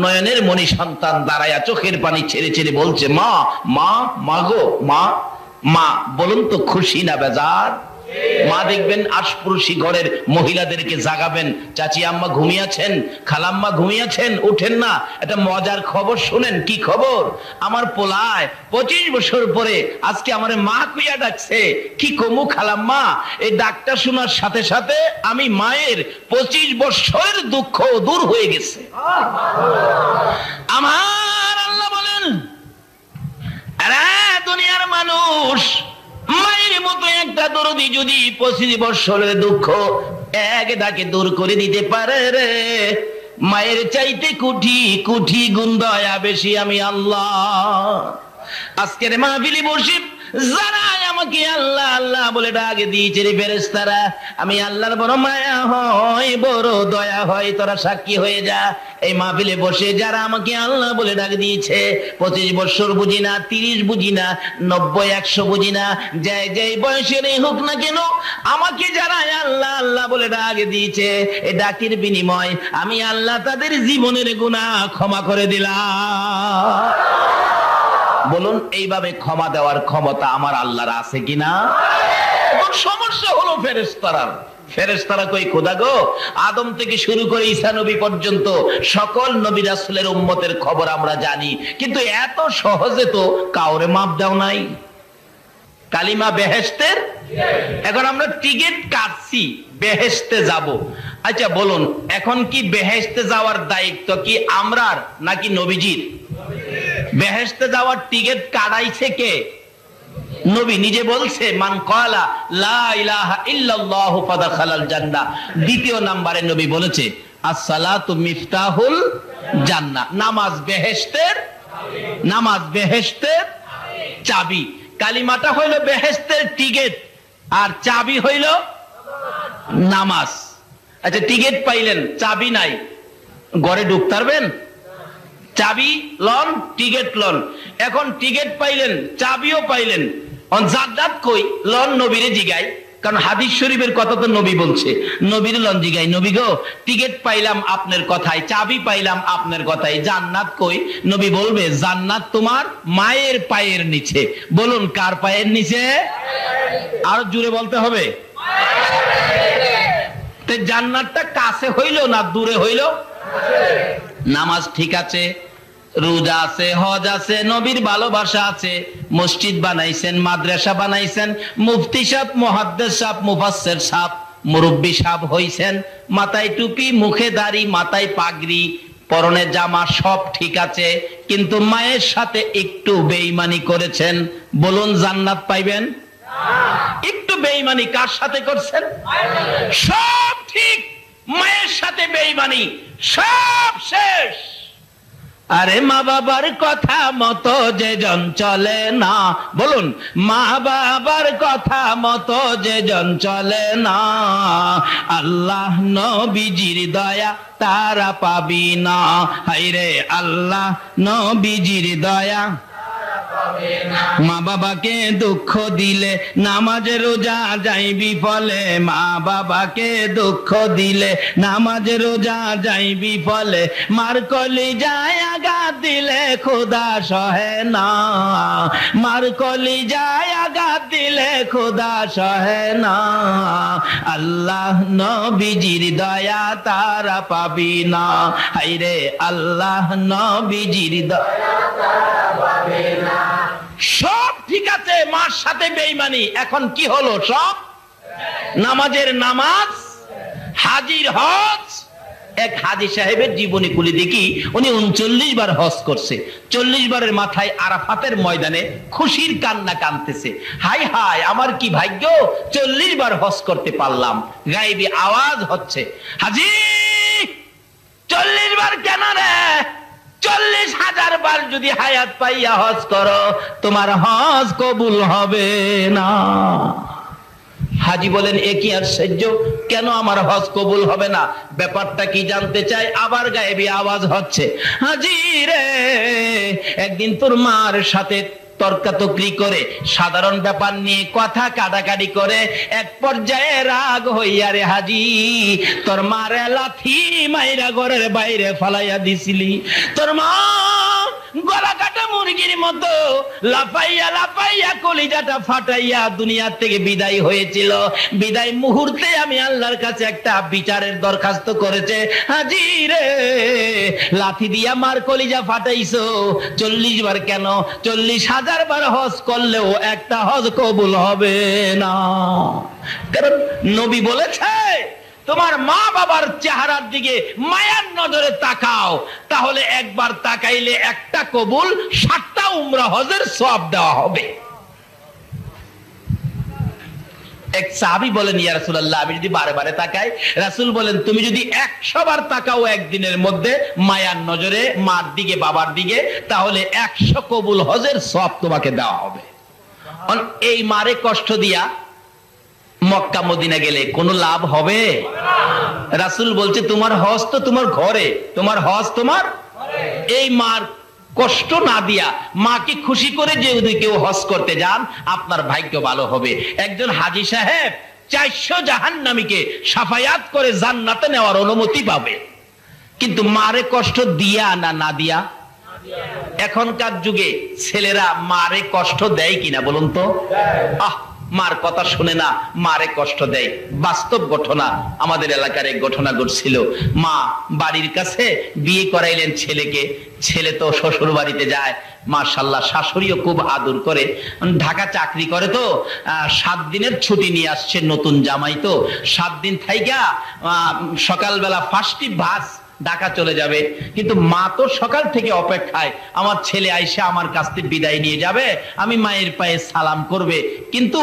নয়নের মণি সন্তান দাঁড়ায়া চোখের পানি ছেড়ে ছেড়ে বলছে, মা মা মা গো মা মা, বলুন তো খুশি না বেজার? মা দেখবেন আশপুরুষী ঘরের মহিলাদেরকে জাগাবেন, চাচি আম্মা ঘুমিয়েছেন, খালাম্মা ঘুমিয়েছেন, উঠেন না, একটা মজার খবর শুনেন। কি খবর? আমার পোলায় 25 বছর পরে আজকে আমারে মা কইয়া ডাকছে। কি কমু খালাম্মা? এই ডাকটা শোনার সাথে সাথে আমি মায়ের 25 বছরের দুঃখ দূর হয়ে গেছে। আমার আল্লাহ বলেন, আরে দুনিয়ার মানুষ, মায়ের মতো একটা দরদি যদি 25 বছরের দুঃখ এক ডাকে দূর করে দিতে পারে রে, মায়ের চাইতে কোটি কোটি গুণ দয়া বেশি আমি আল্লাহ। আজকের মাহফিলে বসে যারা আমাকে আল্লাহ আল্লাহ বলে ডাক দিয়েছে রে ফেরেশতারা, আমি আল্লাহর বড় মায়া হয়, বড় দয়া হয়, তোরা সাক্ষী হয়ে যা। এই মাহফিলে বসে যারা আমাকে আল্লাহ বলে ডাক দিয়েছে, 25 বছর বুঝি না, 30 বুঝি না, 90 100 বুঝি না, যাই যাই বয়সের হোক না কেন, আমাকে যারা আল্লাহ আল্লাহ বলে ডাক দিয়েছে, এই ডাকের বিনিময় আমি আল্লাহ তাদের জীবনের গুনাহ ক্ষমা করে দিলাম। বলুন, এইভাবে ক্ষমা দেওয়ার ক্ষমতা আমার আল্লাহর আছে কিনা? সমস্যা হলো ফেরেশতারা কই খোদা গো, আদম থেকে শুরু করে ঈসা নবী পর্যন্ত সকল নবী রাসূলের উম্মতের খবর আমরা জানি, কিন্তু এত সহজে তো কাউরে মাপ দাও নাই। কালিমা বেহেশতের, এখন আমরা টিকিট কাটছি বেহেশতে যাব। আচ্ছা বলুন, এখন কি বেহেশতে যাওয়ার দায়িত্ব কি আমরার নাকি নবীজির? বেহেশতে যাওয়ার টিকিট কাটাইছে কে? নবী নিজে বলছে, মান ক্বালা লা ইলাহা ইল্লাল্লাহু ফাদাখালাল জান্নাহ। দ্বিতীয় নম্বরে নবী বলেছে, আসসালাতু মিফতাহুল জান্নাহ, নামাজ বেহেশতের চাবি। কালিমাটা হইল বেহেশতের টিকিট, আর চাবি হইল নামাজ। আচ্ছা, টিকিট পাইলেন, চাবি নাই, ঘরে ঢুকতে পারবেন? চাবি লন, টিকিট লন। এখন টিকিট পাইলেন, চাবিও পাইলেন, জান্নাত কই লন? নবীরে জিগাই, কারণ হাদিস শরীফের কথা তো নবী বলছে, নবীর লন জিগাই, নবী গো টিকিট পাইলাম আপনার কথায়, চাবি পাইলাম আপনার কথায়, জান্নাত কই? নবী বলবে, জান্নাত তোমার মায়ের পায়ের নিচে। বলুন, কার পায়ের নিচে? আর জোরে বলতে হবে। জান্নাতটা কাছে হইল না দূরে হইল? নামাজ ঠিক আছে, রোজা আছে, হজ আছে, নবীর ভালোবাসা আছে, মসজিদ বানাইছেন, মাদ্রাসা বানাইছেন, মুফতি সাহেব, মুহাদ্দিস সাহেব, মুফাসসির সাহেব, মুরব্বি সাহেব হইছেন, মাথায় টুপি, মুখে দাড়ি, মাথায় পাগড়ি, পরনে জামা, সব ঠিক আছে, কিন্তু মায়ের সাথে একটু বেঈমানি করেছেন। বলুন, জান্নাত পাইবেন? একটু বেঈমানি কার সাথে করছেন? সব ঠিক, মায়ের সাথে বেঈমানি, সব শেষ। আরে মা বাবার কথা মতো যে জন চলে না, বলুন, মা বাবার কথা মতো যে জন চলে না, আল্লাহ নবীজির দয়া তারা পাবি না। হায়রে আল্লাহ নবীজির দয়া। মা বাবাকে দুঃখ দিলে নামাজ রোজা যাইবি ফলে, মা বাবাকে দুঃখ দিলে নামাজ রোজা যাইবি ফলে, মার কলিজায় আঘাত দিলে খোদা সহে না, মার কলিজায় আঘাত দিলে খোদা সহে না, আল্লাহ নবীজির দয়া তারা পাবি না। হায়রে আল্লাহ নবীজির দয়া তারা পাবি না। সব ঠিক আছে, মার সাথে বেঈমানি, এখন কি হলো? সব নামাজের নামাজ, হাজির হজ। এক হাজি সাহেবের জীবনী খুলে দেখি, উনি 39 বার হজ করছে, 40 বারের মাথায় আরাফাতের ময়দানে খুশির কান্না কাঁদতেছে, হাই হাই আমার কি ভাগ্য, 40 বার হজ করতে পারলাম। গায়েবী আওয়াজ হচ্ছে, হাজি 40 বার কেন রে? 40,000 বার যদি হায়াত পাইয়া হজ করো, তোমার হজ কবুল হবে না। হাজি বলেন, এ কি আশ্চর্য, কেন আমার হজ কবুল হবে না? ব্যাপারটা কি জানতে চাই। আবার গায়েবী আওয়াজ হচ্ছে, হাজি রে, একদিন তোর মার সাথে তর্কাতর্কি করে, সাধারণ ব্যাপার নিয়ে কথা কাটাকাটি করে, এক পর্যায়ে রাগ হইয়া রে হাজি তোর মারে লাথি মাইরা ঘরের বাইরে ফালাইয়া দিছিলি, তোর মা গলা কাটা মুরগির মতো লাফাইয়া লাফাইয়া কলিজাটা ফাটাইয়া দুনিয়া থেকে বিদায় হয়েছিল। বিদায় মুহূর্তে আমি আল্লাহর কাছে একটা বিচারের দরখাস্ত করেছে, হাজি রে লাথি দিয়া মার কলিজা ফাটাইছো 40 বার কেন, 40,000 বার হজ করলেও একটা হজ কবুল হবে না। কারণ নবী বলেছে তোমার মা বাবার চেহারার দিকে মায়ার নজরে তাকাও, তাহলে একবার তাকাইলে একটা কবুল 7টা উমরা হজের সওয়াব দেওয়া হবে। এক সাহাবী বলেন ইয়া রাসূলুল্লাহ আমি যদি বারে বারে তাকাই, রাসূল বলেন তুমি যদি 100 বার তাকাও একদিনের মধ্যে মায়ার নজরে মার দিকে বাবার দিকে, তাহলে 100 কবুল হজের সওয়াব তোমাকে দেওয়া হবে। এই মারে কষ্ট দিয়া মক্কা মদিনা গেলে কোনো লাভ হবে? রাসূল বলছে তোমার হজ তো তোমার ঘরে, তোমার হজ তোমার এই মার কষ্ট না দিয়া মাকে খুশি করে যদি কেউ হজ করতে যান আপনার ভাগ্য ভালো হবে। একজন হাজী সাহেব 400 জাহান্নামীকে সাফায়াত করে জান্নাতে নেওয়ার অনুমতি পাবে, কিন্তু মারে কষ্ট দিয়া না দিয়া? এখনকার যুগে ছেলেরা মারে কষ্ট দেয় কিনা বলুন তো? মার কথা শুনে না, মারে কষ্ট দেয়। বাস্তব ঘটনা, আমাদের এলাকার এক ঘটনা ঘটছিল। মা বাড়ির কাছে বিয়ে করাইলেন ছেলেকে, ছেলে তো শ্বশুর বাড়িতে যায়, মাশাআল্লাহ শাশুড়িও খুব আদর করে। ঢাকা চাকরি করে তো 7 দিনের ছুটি নিয়ে আসছে, নতুন জামাই তো 7 দিন থাইকা সকালবেলা ফার্স্টই বাস ঢাকা চলে যাবে। কিন্তু মা তো সকাল থেকে অপেক্ষায়, আমার ছেলে আইসা আমার কাছ থেকে বিদায় নিয়ে যাবে, আমি মায়ের পায়ে সালাম করবে। কিন্তু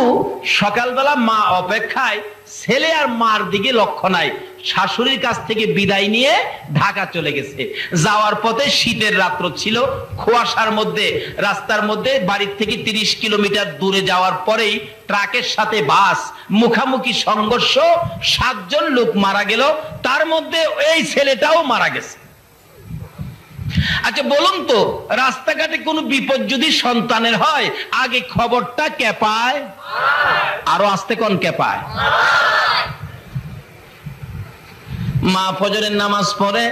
সকালবেলা মা অপেক্ষায়, ছেলে আর মার দিকে লক্ষ্য নাই, শাশুড়ির কাছ থেকে বিদায় নিয়ে ঢাকা চলে গেছে। যাওয়ার পথে শীতের রাত্র ছিল, কুয়াশার মধ্যে রাস্তার মধ্যে বাড়ির থেকে 30 কিলোমিটার দূরে যাওয়ার পরেই ট্রাকের সাথে বাস মুখামুখি সংঘর্ষ, 7 জন লোক মারা গেল, তার মধ্যে এই ছেলেটাও মারা গেছে। আচ্ছা বলুন তো, রাস্তাঘাটে কোনো বিপদ যদি সন্তানের হয় আগে খবরটা কে পায়? আরো আস্তে কোন কে পায়? মা ফজরের নামাজ পড়ে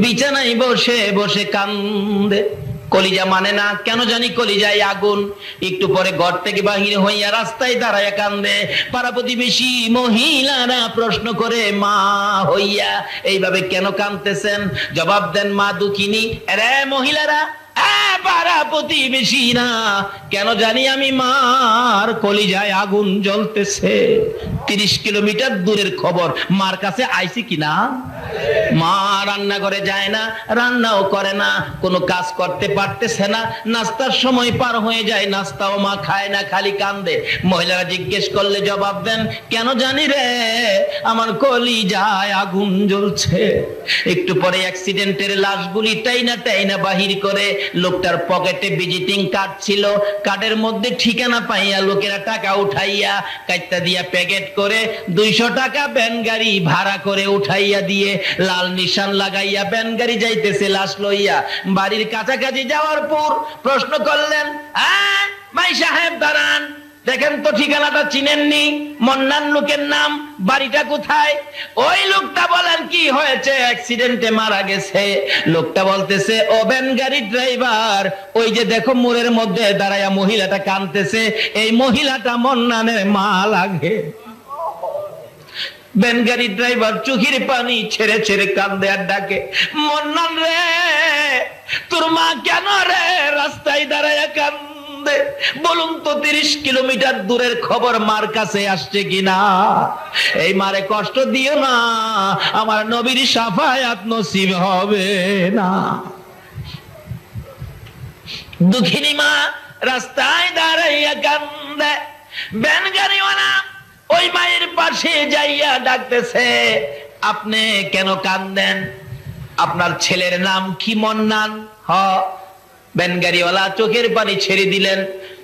বিছানায় বসে বসে কান্দে, কলিজা মানে না, কেন জানি কলিজায় আগুন। একটু পরে ঘর থেকে বাহির হইয়া রাস্তায় দাঁড়ায় কান্দে। পাড়া প্রতিবেশী মহিলারা প্রশ্ন করে মা হইয়া এইভাবে কেন কাঁদতেছেন? জবাব দেন মা দুঃখিনী। আরে মহিলারা, পাড়া প্রতিবেশীরা, কেন জানি আমি মার কলিজায় আগুন জ্বলতেছে। 30 কিলোমিটার দূরের খবর, মার কাছে আইছি কিনা? মা রান্না করে যায় না, রান্নাও করে না, কোনো কাজ করতে পারতেছে না, নাস্তার সময় পার হয়ে যায়, নাস্তাও মা খায় না, খালি কান্দে। মহিলারা জিজ্ঞেস করলে জবাব দেন, কেন জানি রে আমার কলিজায় আগুন জ্বলছে। একটু পরে অ্যাক্সিডেন্টের লাশগুলি টাইনা টাইনা বাহির করে, লোকটার পকেটে ভিজিটিং কার্ড ছিল, কার্ডের মধ্যে ঠিকানা পাইয়া লোকেরা টাকা উঠাইয়া কাইটা দিয়া প্যাকেট করে 200 টাকা ভ্যান গাড়ি ভাড়া করে উঠাইয়া দিয়ে লাল নিশান লাগাইয়া ভ্যান গাড়ি যাইতেছে লাশ লইয়া। বাড়ির কাছাকাছি যাওয়ার পর প্রশ্ন করলেন, ভাই সাহেব দাঁড়ান, দেখেন তো ঠিকানাটা চিনেননি? মন্নান লোকের নাম, বাড়িটা কোথায়? ওই লোকটা বলেন কি হয়েছে? অ্যাক্সিডেন্টে মারা গেছে। লোকটা বলতেছে, ও ভ্যান গাড়ির ড্রাইভার, ওই যে দেখো মোড়ের মধ্যে দাঁড়ায়া মহিলাটা কাঁদতেছে, এই মহিলাটা মন্নানের মা লাগে। ভ্যান গাড়ির ড্রাইভার চোখের পানি ছেড়ে ছেড়ে কান্দে আর ডাকে, মন্নান রে তোর মা কেন রে রাস্তায় দাঁড়ায়া কান্দে? বলুন তো 30 কিলোমিটার দূরের খবর মার কাছে আসছে কিনা? এই মারে কষ্ট দিও না, আমার নবীর শাফায়াত নসিব হবে না। দুঃখিনী মা রাস্তায় দাঁড়াইয়া কান্দে। ভ্যান গাড়িওয়ালা ওই মায়ের পাশে যাইয়া ডাকতেছে, আপনি কেন কান্দেন? আপনার ছেলের নাম কি মন্নান? হ। ভ্যান গাড়িওয়ালা চোখের পানি ছেড়ে দিলেন,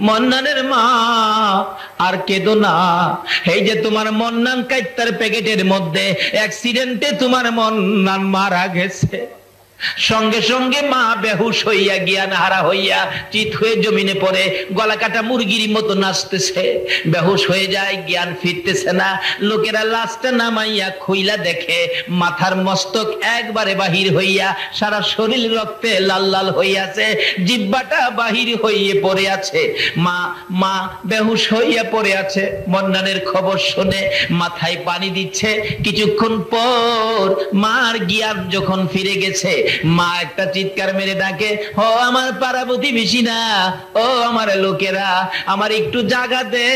মন্নানের মা আর কেঁদো না, এই যে তোমার মন্নান কাইত্তার প্যাকেটের মধ্যে অ্যাক্সিডেন্টে তোমার মন্নান মারা গেছে। সঙ্গে সঙ্গে মা বেহুশ হইয়া জ্ঞান হারা হইয়া চিত হয়ে জমিনে পড়ে, গলা কাটা মুরগির মতো নাচতেছে, বেহুশ হয়ে যায়, জ্ঞান ফিরতেছে না। লোকেরা লাশটা নামাইয়া খুইলা দেখে মাথার মস্তক একবারে বাহির হইয়া সারা শরীর রক্তে লাল লাল হইয়াছে, জিহ্বাটা বাহির হইয়ে পড়ে আছে। মা মা বেহুশ হইয়া পড়ে আছে। মন্নানের খবর শুনে মাথায় পানি দিচ্ছে। কিছুক্ষণ পর মার জ্ঞান যখন ফিরে গেছে, মা একটা চিৎকার মেরে ডাকে, ও আমার পাড়া প্রতিবেশীরা, ও আমার লোকেরা, আমার একটু জায়গা দে,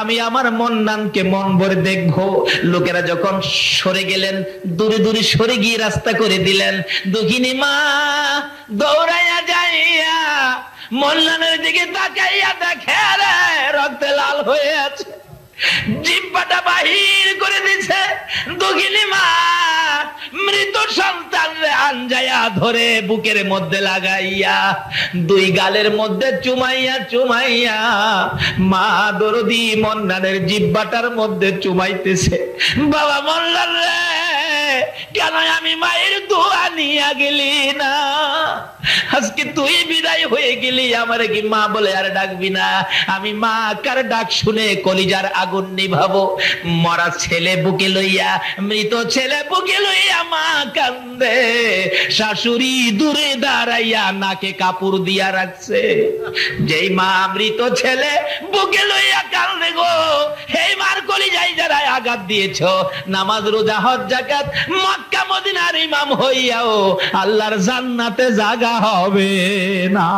আমি আমার মন্নানকে মন ভরে দেখবো। লোকেরা যখন সরে গেলেন, দূরে দূরে সরে গিয়ে রাস্তা করে দিলেন, দুঃখিনী মা দৌড়াইয়া যাইয়া মন্নানের দিকে তাকাইয়া দেখে রে রক্তে লাল হয়ে আছে, জিহ্বাটা বাহির করে দিছে। দুঃখিনী মা মৃত সন্তান আঞ্জায়া ধরে বুকের মধ্যে লাগাইয়া দুই গালের মধ্যে চুমাইয়া চুমাইয়া মা দরদি মন্নানের জিহ্বাটার মধ্যে চুমাইতেছে। বাবা মন্নান রে, কেন আমি মায়ের দোয়া নিয়ে গেলি না? আজকে তুই বিদায় হয়ে গেলি, আমার কি মা বলে আর ডাকবি না? আমি মা কার ডাক শুনে কলিজার আগুন নিভাবো। মরা ছেলে বুকে লইয়া, মৃত ছেলে বুকে লইয়া মা কান্দে। শাশুড়ি দূরে দাঁড়াইয়া নাকে কাপড় দিয়া রাখছে। যেই মা মৃত ছেলে বুকে লইয়া কান্দে গো, এই মার কলিজায় যারা আঘাত দিয়েছ, নামাজ রোজা হজ যাকাত মক্কা মদিনার ইমাম হইয়াও আল্লাহর জান্নাতে জায়গা হবে না।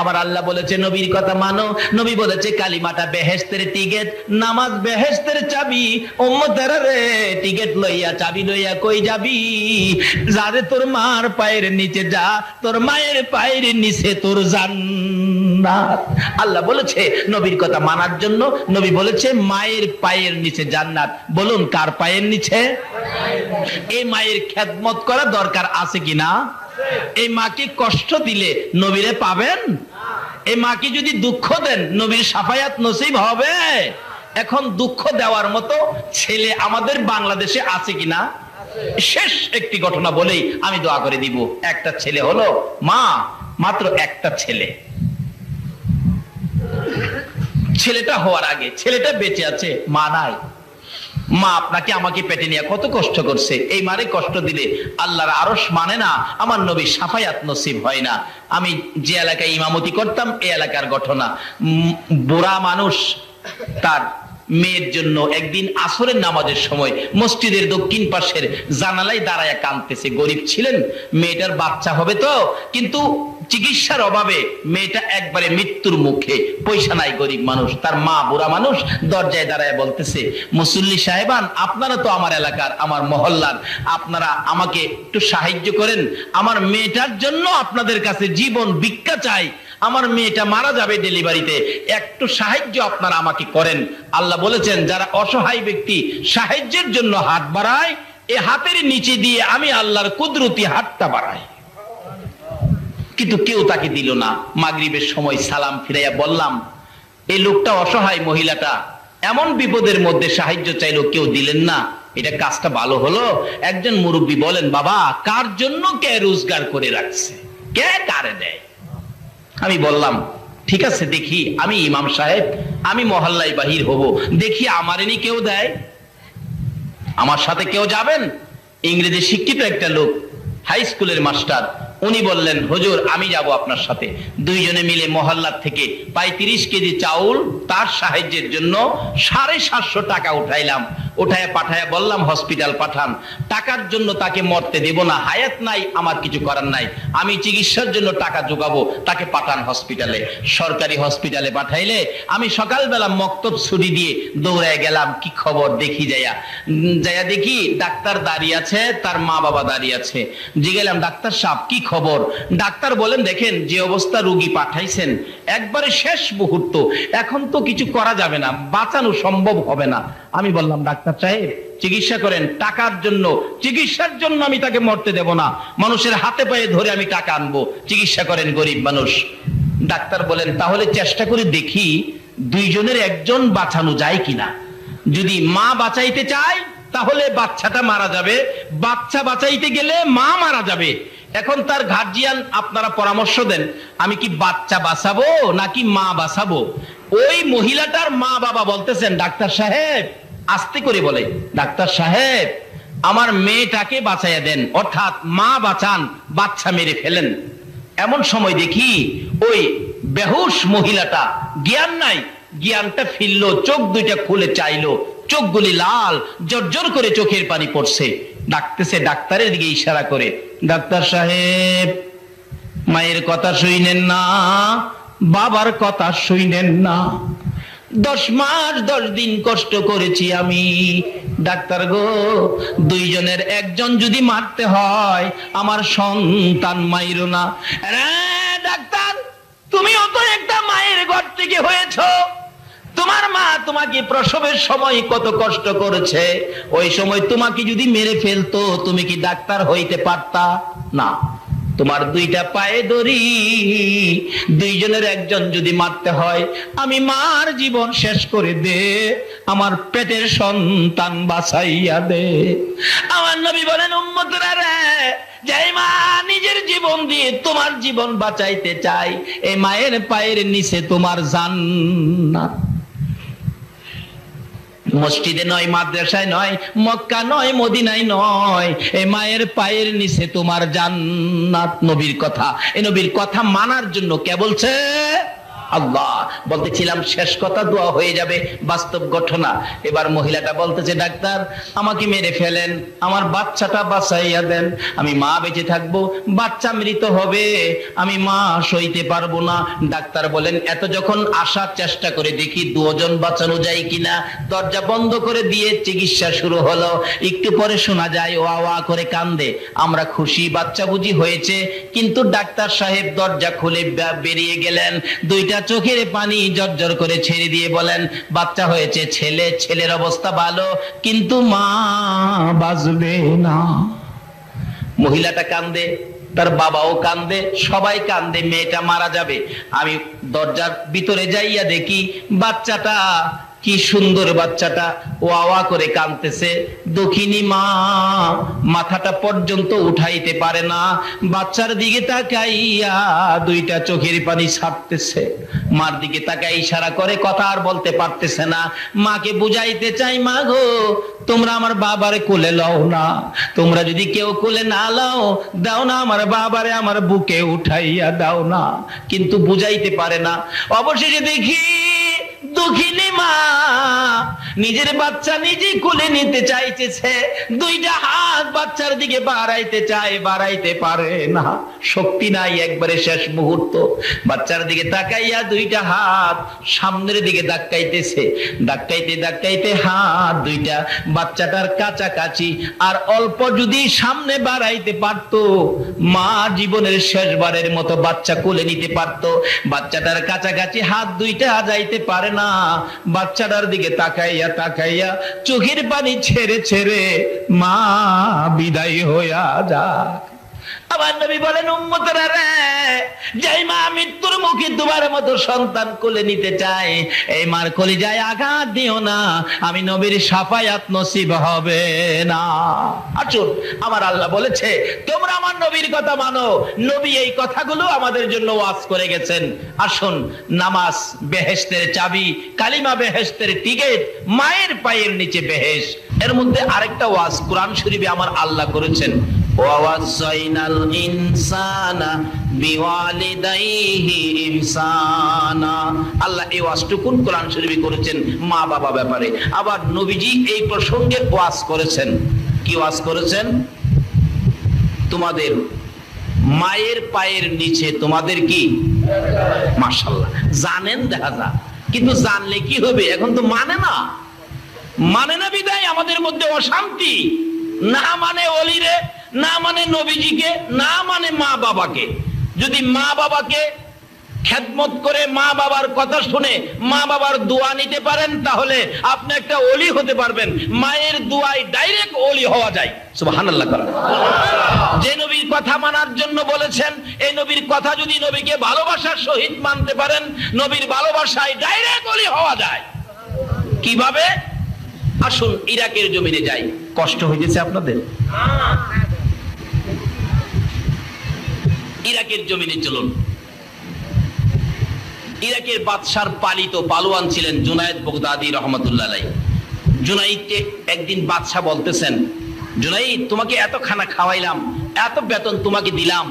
আবার আল্লাহ বলেছে নবীর কথা মানো। নবী বলেছে কালিমাটা বেহেশতের টিকেট, নামাজ বেহেশতের চাবি। উম্মতেরা রে, টিকেট লইয়া চাবি লইয়া কই যাবি? যারে তোর মার পায়ের নিচে যা, তোর মায়ের পায়ের নিচে তোর জান্নাত। আল্লাহ বলেছে নবীর কথা মানার জন্য। নবী বলেছে মায়ের পায়ের নিচে জান্নাত। বলুন কার পায়ের নিচে? এই মায়ের খেদমত করা দরকার আছে কিনা? এই মাকে কষ্ট দিলে নবীরে পাবেন? এই মাকে যদি দুঃখ দেন নবীর শাফায়াত নসিব হবে? এখন দুঃখ দেওয়ার মতো ছেলে আমাদের বাংলাদেশে আছে কিনা? শেষ একটি ঘটনা বলেই আমি দোয়া করে দিব। একটা ছেলে হলো, মা মাত্র একটা ছেলে। ছেলেটা হওয়ার আগে ছেলেটা বেঁচে আছে, মা নাই। মা আপনাকে আমাকে পেটে নিয়ে কত কষ্ট করছে। এই মারে কষ্ট দিলে আল্লাহর আরশ মানে না, আমার নবী শাফায়াত নসিব হয় না। আমি যে এলাকায় ইমামতি করতাম, এই এলাকার ঘটনা। বুড়া মানুষ তার মেয়ের জন্য একদিন আসরের নামাজের সময় মসজিদের দক্ষিণ পাশের জানালায় দাঁড়ায় কাঁদতেছে। গরিব ছিলেন, মেয়েটার বাচ্চা হবে তো, কিন্তু চিকিৎসার অভাবে মেয়েটা একবারে মৃত্যুর মুখে, পয়সা নাই, গরিব মানুষ। তার মা বুড়া মানুষ দরজায় দাঁড়ায় বলতেছে, মুসল্লি সাহেবান, আপনারা তো আমার এলাকার, আমার মহল্লার, আপনারা আমাকে একটু সাহায্য করেন। আমার মেয়েটার জন্য আপনাদের কাছে জীবন ভিক্ষা চাই। আমার মেয়েটা মারা যাবে ডেলিভারিতে, একটু সাহায্য আপনারা আমাকে করেন। আল্লাহ বলেছেন যারা অসহায় ব্যক্তি সাহায্যের জন্য হাত বাড়ায়, এই হাতের নিচে দিয়ে আমি আল্লাহর কুদরতি হাতটা বাড়াই। কিন্তু কেউ তাকে দিল না। মাগরিবের সময় সালাম ফিরাইয়া বললাম, এই লোকটা অসহায়, মহিলাটা এমন বিপদের মধ্যে সাহায্য চাইলো, কেউ দিলেন না, এটা কাজটা ভালো হলো? একজন মুরব্বী বলেন, বাবা কার জন্য কে রোজগার করে রাখছে, কে কারে দেয়? আমি বললাম ঠিক আছে, দেখি আমি ইমাম সাহেব, আমি মহল্লায় বাহির হব, দেখি আমারেনি কেউ দেয়, আমার সাথে কেউ যাবেন? ইংরেজি শিক্ষিত একটা লোক, হাই স্কুলের মাস্টার, উনি বললেন হুজুর আমি যাব আপনার সাথে। দুইজনে মিলে মহল্লার থেকে প্রায় 30 কেজি চাউল তার সাহায্যের জন্য 750 টাকা উঠাইলাম। উঠায় পাঠায় বললাম হসপিটাল পাঠান। টাকার জন্য তাকে মরতে দেব না, হায়াত নাই, আমার কিছু করার নাই, আমি চিকিৎসার জন্য টাকা জোগাবো, তাকে পাঠান হসপিটালে। সরকারি হসপিটালে পাঠাইলে আমি সকালবেলা মক্তব ছুটি দিয়ে দৌড়ায় গেলাম, কি খবর দেখি। যাইয়া দেখি ডাক্তার দাঁড়িয়ে আছে, তার মা বাবা দাঁড়িয়ে আছে। জিগেলাম ডাক্তার সাহেব কি খবর? ডাক্তার বলেন দেখেন যে অবস্থা রোগী পাঠাইছেন, একবারে শেষ মুহূর্ত, এখন তো কিছু করা যাবে না, বাঁচানো সম্ভব হবে না। আমি বললাম ডাক্তার সাহেব চিকিৎসা করেন, টাকার জন্য, চিকিৎসার জন্য আমি তাকে মরতে দেব না, মানুষের হাতে পায়ে ধরে আমি টাকা আনবো, চিকিৎসা করেন, গরিব মানুষ। ডাক্তার বলেন তাহলে চেষ্টা করে দেখি দুইজনের একজন বাঁচানো যায় কিনা। যদি মা বাঁচাইতে চায় তাহলে বাচ্চাটা মারা যাবে, বাচ্চা বাঁচাইতে গেলে মা মারা যাবে। এখন তার গার্জিয়ান আপনারা পরামর্শ দেন, আমি কি বাচ্চা বাঁচাবো নাকি মা বাঁচাবো? ওই মহিলাটার মা বাবা বলতেছেন, ডাক্তার সাহেব, আস্তে করে বলে, ডাক্তার সাহেব আমার মেয়েটাকে বাঁচাইয়া দেন, অর্থাৎ মা বাঁচান, বাচ্চা মেরে ফেলেন। এমন সময় দেখি ওই বেহুশ মহিলাটা, জ্ঞান নাই, জ্ঞানটা ফিরলো, চোখ দুইটা খুলে চাইলো, চোখগুলি লাল, জর্জর করে চোখের পানি পড়ছে। ডাকতেছে ডাক্তারের দিকে ইশারা করে, ডাক্তার সাহেব মায়ের কথা শুইনেন না, বাবার কথা শুইনেন না, 10 মাস 10 দিন কষ্ট করেছি আমি, ডাক্তার গো, দুইজনের একজন যদি মারতে হয় আমার সন্তান মাইরো না। ডাক্তার, তুমিও তো একটা মায়ের ঘর থেকে হয়েছো, তোমার মা তোমাকে প্রসবের সময় কত কষ্ট করেছে, ওই সময় তোমাকে যদি মেরে ফেলতো তুমি কি ডাক্তার হইতে পারতা? না। তোমার দুইটা পায়ে ধরি, দুইজনের একজন যদি মারতে হয় আমি মার জীবন শেষ করে দে, আমার পেটের সন্তান বাঁচাইয়া দে। আমার নবী বলেন, উম্মতরা রে, যে মা নিজের জীবন দিয়ে তোমার জীবন বাঁচাইতে চাই, এই মায়ের পায়ের নিচে তোমার জান্নাত। মসজিদে নয়, মাদ্রাসায় নয়, মক্কা নয়, মদিনায় নয়, এই মায়ের পায়ের নিচে তোমার জান্নাত। নবীর কথা, এই নবীর কথা মানার জন্য কে বলছে? আল্লাহ। বলতেছিলাম শেষ কথা, দোয়া হয়ে যাবে, বাস্তব ঘটনা। এবার মহিলাটা বলতেছে, ডাক্তার আমাকে মেরে ফেলেন, আমার বাচ্চাটা বাঁচাইয়া দেন, আমি মা বেঁচে থাকবো, বাচ্চা মৃত হবে, আমি মা সইতে পারবো না। ডাক্তার বলেন, এত যখন আসার চেষ্টা করে দেখি 2 জন বাঁচানো যায় কিনা, দরজা বন্ধ করে দিয়ে চিকিৎসা শুরু হলো। একটু পরে শোনা যায় ওয়া ওয়া করে কান্দে। আমরা খুশি, বাচ্চা বুঝি হয়েছে, কিন্তু ডাক্তার সাহেব দরজা খুলে বেরিয়ে গেলেন, দুইটা চোখের পানি জর্জর করে ছেড়ে দিয়ে বলেন, বাচ্চা হয়েছে ছেলে, ছেলের অবস্থা ভালো, কিন্তু মা বাঁচবে না। মহিলাটা কান্দে, তার বাবাও কান্দে, সবাই কান্দে, মেয়েটা মারা যাবে। আমি দরজার ভিতরে যাইয়া দেখি বাচ্চাটা, কি সুন্দর বাচ্চাটা, ওয়া ওয়া করে কাঁদতেছে। দক্ষিণী মা মাথাটা পর্যন্ত উঠাইতে পারে না, বাচ্চার দিকে তাকাইয়া দুইটা চোখের পানি ছাড়তেছে। মার দিকে তাকাই ইশারা করে, কথা আর বলতে পারতেছে না। মাকে বুঝাইতে চাই, মা গো তোমরা আমার বাবারে কোলে লও না, তোমরা যদি কেউ কোলে না লও, দাও না আমার বাবারে আমার বুকে উঠাইয়া দাও না, কিন্তু বুঝাইতে পারে না। অবশেষে দেখি দুঃখিনী মা নিজের বাচ্চা নিজে কোলে নিতে চাইতেছে, দুইটা হাত বাচ্চার দিকে বাড়াইতে চায়, বাড়াইতে পারে না, শক্তি নাই, একবারে শেষ মুহূর্ত। বাচ্চার দিকে তাকাইয়া দুইটা হাত সামনের দিকে ধাক্কাইতেছে, ধাক্কাইতে ধাক্কাইতে হাত দুইটা বাচ্চাটার কাছাকাছি, আর অল্প যদি সামনে বাড়াইতে পারতো, মা জীবনের শেষবারের মতো বাচ্চা কোলে নিতে পারতো। বাচ্চাটার কাছাকাছি হাত দুইটা যাইতে পারে না, বাচ্চাটার দিকে তাকাইয়া তাকাইয়া চোখের পানি ছেড়ে ছেড়ে মা বিদায় হইয়া যায়। আমার নবী বলেন, উম্মতরা রে, যেই মা মৃত্যুর মুখে দুবার মতো সন্তান কোলে নিতে চায়, এই মার কলিজায় আঘাত দিও না, আমি নবীর শাফায়াত নসিব হবে না। আসুন, আমার আল্লাহ বলেছে তোমরা আমার নবীর কথা মানো। নবী এই কথাগুলো আমাদের জন্য ওয়াজ করে গেছেন। আসুন, নামাজ বেহেশতের চাবি, কালিমা বেহেশতের টিকেট, মায়ের পায়ের নিচে বেহেশ। এর মধ্যে আরেকটা ওয়াজ কোরআন শরীফে আমার আল্লাহ করেছেন, ওয়াসাইনাল ইনসানা বিওয়ালিদাইহি ইহসানা। আল্লাহ এই ওয়াজটুকুন কোরআন শরীফে করেছেন মা বাবা ব্যাপারে। আবার নবীজি এই প্রসঙ্গে ওয়াজ করেছেন। কি ওয়াজ করেছেন? তোমাদের মায়ের পায়ের নিচে তোমাদের কি, মাশাআল্লাহ, জানেন, দেখা যায়, কিন্তু জানলে কি হবে, এখন তো মানে না, মানে না বিদায় আমাদের মধ্যে অশান্তি। না মানে ওলিরে, না মানে নবীজিকে, না মানে মা বাবাকে। যদি মা বাবাকে খেদমত করে, মা বাবার কথা শুনে মা বাবার দোয়া নিতে পারেন, তাহলে আপনি একটা ওলি হতে পারবেন। মায়ের দোয়ায় ডাইরেক্ট ওলি হওয়া যায়। সুবহানাল্লাহ। যে নবীর কথা মানার জন্য বলেছেন, এই নবীর কথা যদি নবীকে ভালোবাসার সহিত মানতে পারেন, নবীর ভালোবাসায় ডাইরেক্ট ওলি হওয়া যায়। কিভাবে? আসুন ইরাকের জমিনে যাই। কষ্ট হয়েছে আপনাদের? ইরাকের জমিনে চলুন। ইরাকের বাদশার পালিত পালোয়ান ছিলেন জুনায়েদ বগদাদি রহমতুল্লাহ আলাইহি। জুনাইদকে একদিন বাদশা বলতেছেন, জুনাইদ, তোমাকে এত খানা খাওয়াইলাম, এত বেতন তোমাকে দিলাম,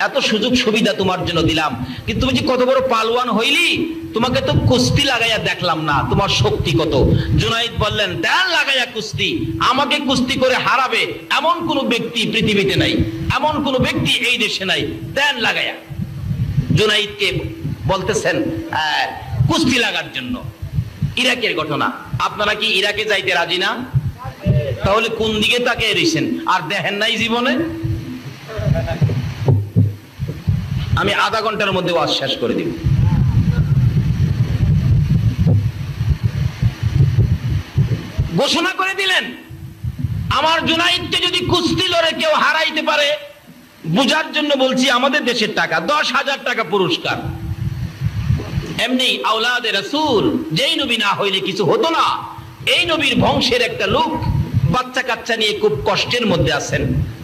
এত সুযোগ সুবিধা তোমার জন্য দিলাম, কিন্তু তুমি যে কত বড় পালোয়ান হইলি, তোমাকে তো কুস্তি লাগাইয়া দেখলাম না, তোমার শক্তি কত। জুনাইদ বললেন, দেন লাগাইয়া কুস্তি, আমাকে কুস্তি করে হারাবে এমন কোন ব্যক্তি পৃথিবীতে নাই, এমন কোন ব্যক্তি এই দেশে নাই, দেন লাগাইয়া। জুনাইদকে বলতেছেন কুস্তি লাগার জন্য। ইরাকের ঘটনা, আপনারা কি ইরাকে যাইতে রাজি না? তাহলে কোন দিকে তাকিয়ে রইছেন? আর দেখেন নাই জীবনে? আমি আধা ঘন্টার মধ্যে ওয়াজ শেষ করে দিব। ঘোষণা করে দিলেন, আমার জুনাইদকে যদি কুস্তি লড়ে কেউ হারাইতে পারে, বুঝার জন্য বলছি, আমাদের দেশের টাকা 10,000 টাকা পুরস্কার। এমনি আওলাদে রাসূল, যেই নবী না হইলে কিছু হতো না, এই নবীর বংশের একটা লোক বাচ্চা কাচ্চা নিয়ে খুব কষ্টের মধ্যে আছেন,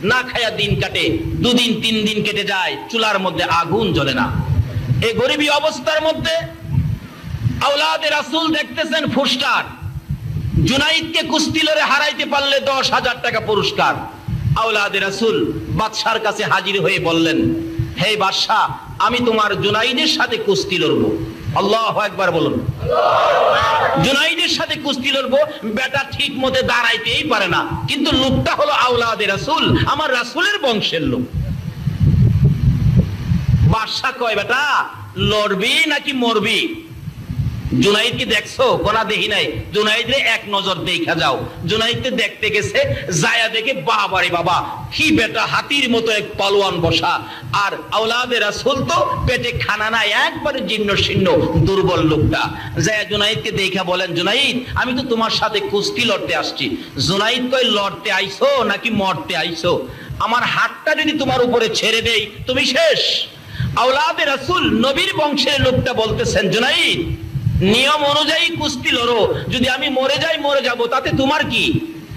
না খায়া দিন কাটে, 2 দিন 3 দিন কেটে যায়, চুলার মধ্যে আগুন জ্বলে না। এই গরিবী অবস্থার মধ্যে আওলাদে রাসূল দেখতেছেন ফুস্টার, জুনাইদকে কুস্তি লড়ে হারাইতে পারলে 10,000 টাকা পুরস্কার। আওলাদে রাসূল বাদশার কাছে হাজির হয়ে বললেন, হে বাদশা, আমি তোমার জুনাইদের সাথে কুস্তি লড়বো। আল্লাহু আকবার বলুন। জুনাইদের সাথে কুস্তি লড়বো। বেটা ঠিক মতে দাঁড়াইতেই পারে না, কিন্তু লোকটা হলো আওলাদে রাসূল, আমার রাসূলের বংশের লোক। বাদশা কয়, বেটা লড়বি নাকি মরবি? জুনাইদ কি দেখছো? কোনা দেখি নাই। জুনাইদ রে এক নজর দেখা যাও। জুনাইদকে দেখতে গেছে, যায়া দেখে বাবারে বাবা, কি বেটা হাতির মতো এক পালোয়ান বসা, আর আওলাদে রাসূল তো পেটে খানা নাই, একবারে জীর্ণ শীর্ণ দুর্বল লোকটা। যায়া জুনাইদকে দেখা বলেন, জুনাইদ, আমি তো তোমার সাথে কুস্তি লড়তে আসছি। জুনাইদ কয়, লড়তে আইছো নাকি মরতে আইছো? আমার হাতটা যদি তোমার উপরে ছেড়ে দেই তুমি শেষ। আওলাদে রাসূল নবীর বংশের লোকটা বলতেছেন, জুনাইদ, নিয়ম অনুযায়ী কুস্তি লড়ো, যদি আমি মরে যাই মরে যাব, তাতে তোমার কি?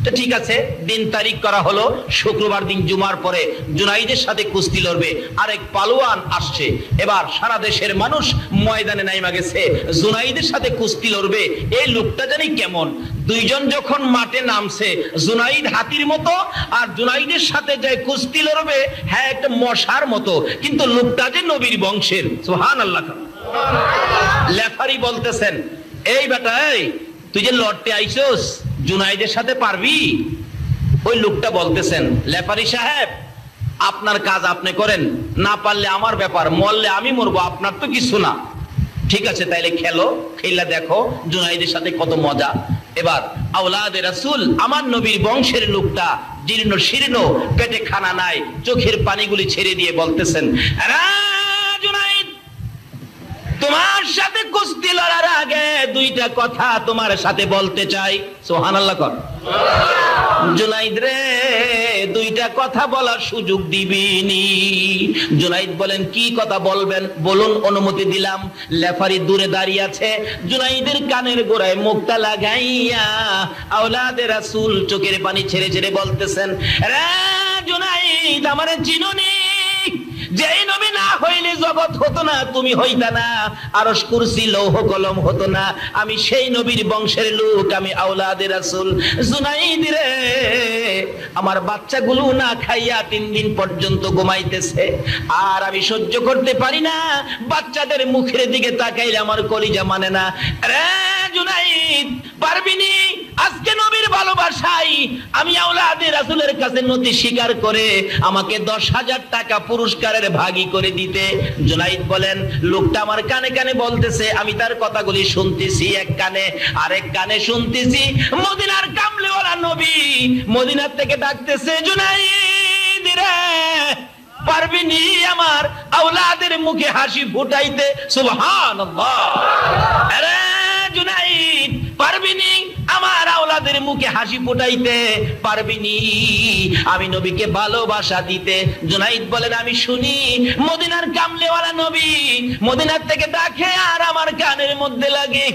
তো ঠিক আছে, দিন তারিখ করা হলো, শুক্রবার দিন জুমার পরে জুনাইদের সাথে কুস্তি লড়বে। আরেক পালোয়ান আসছে। এবার সারা দেশের মানুষ ময়দানে নাইমা গেছে, জুনাইদের সাথে কুস্তি লড়বে। এই লোকটা জানি কেমন। দুইজন যখন মাঠে নামছে, জুনাইদ হাতির মতো, আর জুনাইদের সাথে যে কুস্তি লড়বে, হ্যাঁ একটা মশার মতো, কিন্তু লোকটা যে নবীর বংশের। সুবহানাল্লাহ। লেফারি বলতেছেন, এই বেটা, এই তুই যে লড়তে আইছস, জুনাইদের সাথে পারবি? ওই লোকটা বলতেছেন, লেফারি সাহেব, আপনার কাজ আপনি করেন, না পারলে আমার ব্যাপার, মরলে আমি মরবো, আপনার তো কিছু না। ঠিক আছে, তাইলে খেলো, খেলা দেখো জুনাইদের সাথে কত মজা। এবার আওলাদে রাসূল, আমার নবীর বংশের লোকটা জীর্ণ শীর্ণ, পেটে খানা নাই, চোখের পানিগুলি ছেড়ে দিয়ে বলতেছেন, জুনাইদ, তোমার সাথে কুস্তি লড়ার আগে 2টা কথা তোমার সাথে বলতে চাই। সুবহানাল্লাহ কর। জুনাইদ রে, 2টা কথা বলার সুযোগ দিবিনি। জুনাইদ বলেন, কি কথা বলবেন বলুন, অনুমতি দিলাম। লেফারি দূরে দাঁড়িয়ে আছে, জুনাইদের কানের গোড়ায় মুখটা লাগাইয়া আওলাদে রাসূল চোখের পানি ছেড়ে ছেড়ে বলতেছেন, রে জুনাইদ, আমারে চিনোনি? যেই নবী না হইলে জগৎ হতো না, তুমি হইতা না, আরশ কুরসি লৌহ কলম হতো না, আমি সেই নবীর বংশের লোক, আমি আওলাদে রাসূল। জুনাইদ রে, আমার বাচ্চাগুলো না খাইয়া 3 দিন পর্যন্ত ঘুমাইতেছে, আর আমি সহ্য করতে পারি না, বাচ্চাদের মুখের দিকে তাকাইলে আমার কলিজা মানে না। রে জুনাইদ, পারবিনি? আজকে নবীর ভালোবাসাই আমি আওলাদে রাসূলের কাছে নতি স্বীকার করে আমাকে 10,000 টাকা পুরস্কারের ভাগী করে দিতে। জুনাইদ বলেন, লোকটা আমার কানে কানে বলতেছে, আমি তার কথাগুলি শুনতেছি, এক কানে, আরেক কানে শুনতেছি মদিনার কামলিওয়ালা নবী মদিনার থেকে ডাকতেছে, জুনাইদ রে, পারবিনি আমার আওলাদের মুখে হাসি ফুটাইতে? সুবহানাল্লাহ। আরে জুনাইদ, পারবিনি আমার আওলাদের মুখে হাসি ফোটাইতে পারবিনি, আমি নবীকে ভালোবাসা দিতে। জুনাইদ বলেন আমি শুনি মদিনার কামলেওয়ালা নবী মদিনার থেকে ডাকে আর আমার কানের মধ্যে লাগে,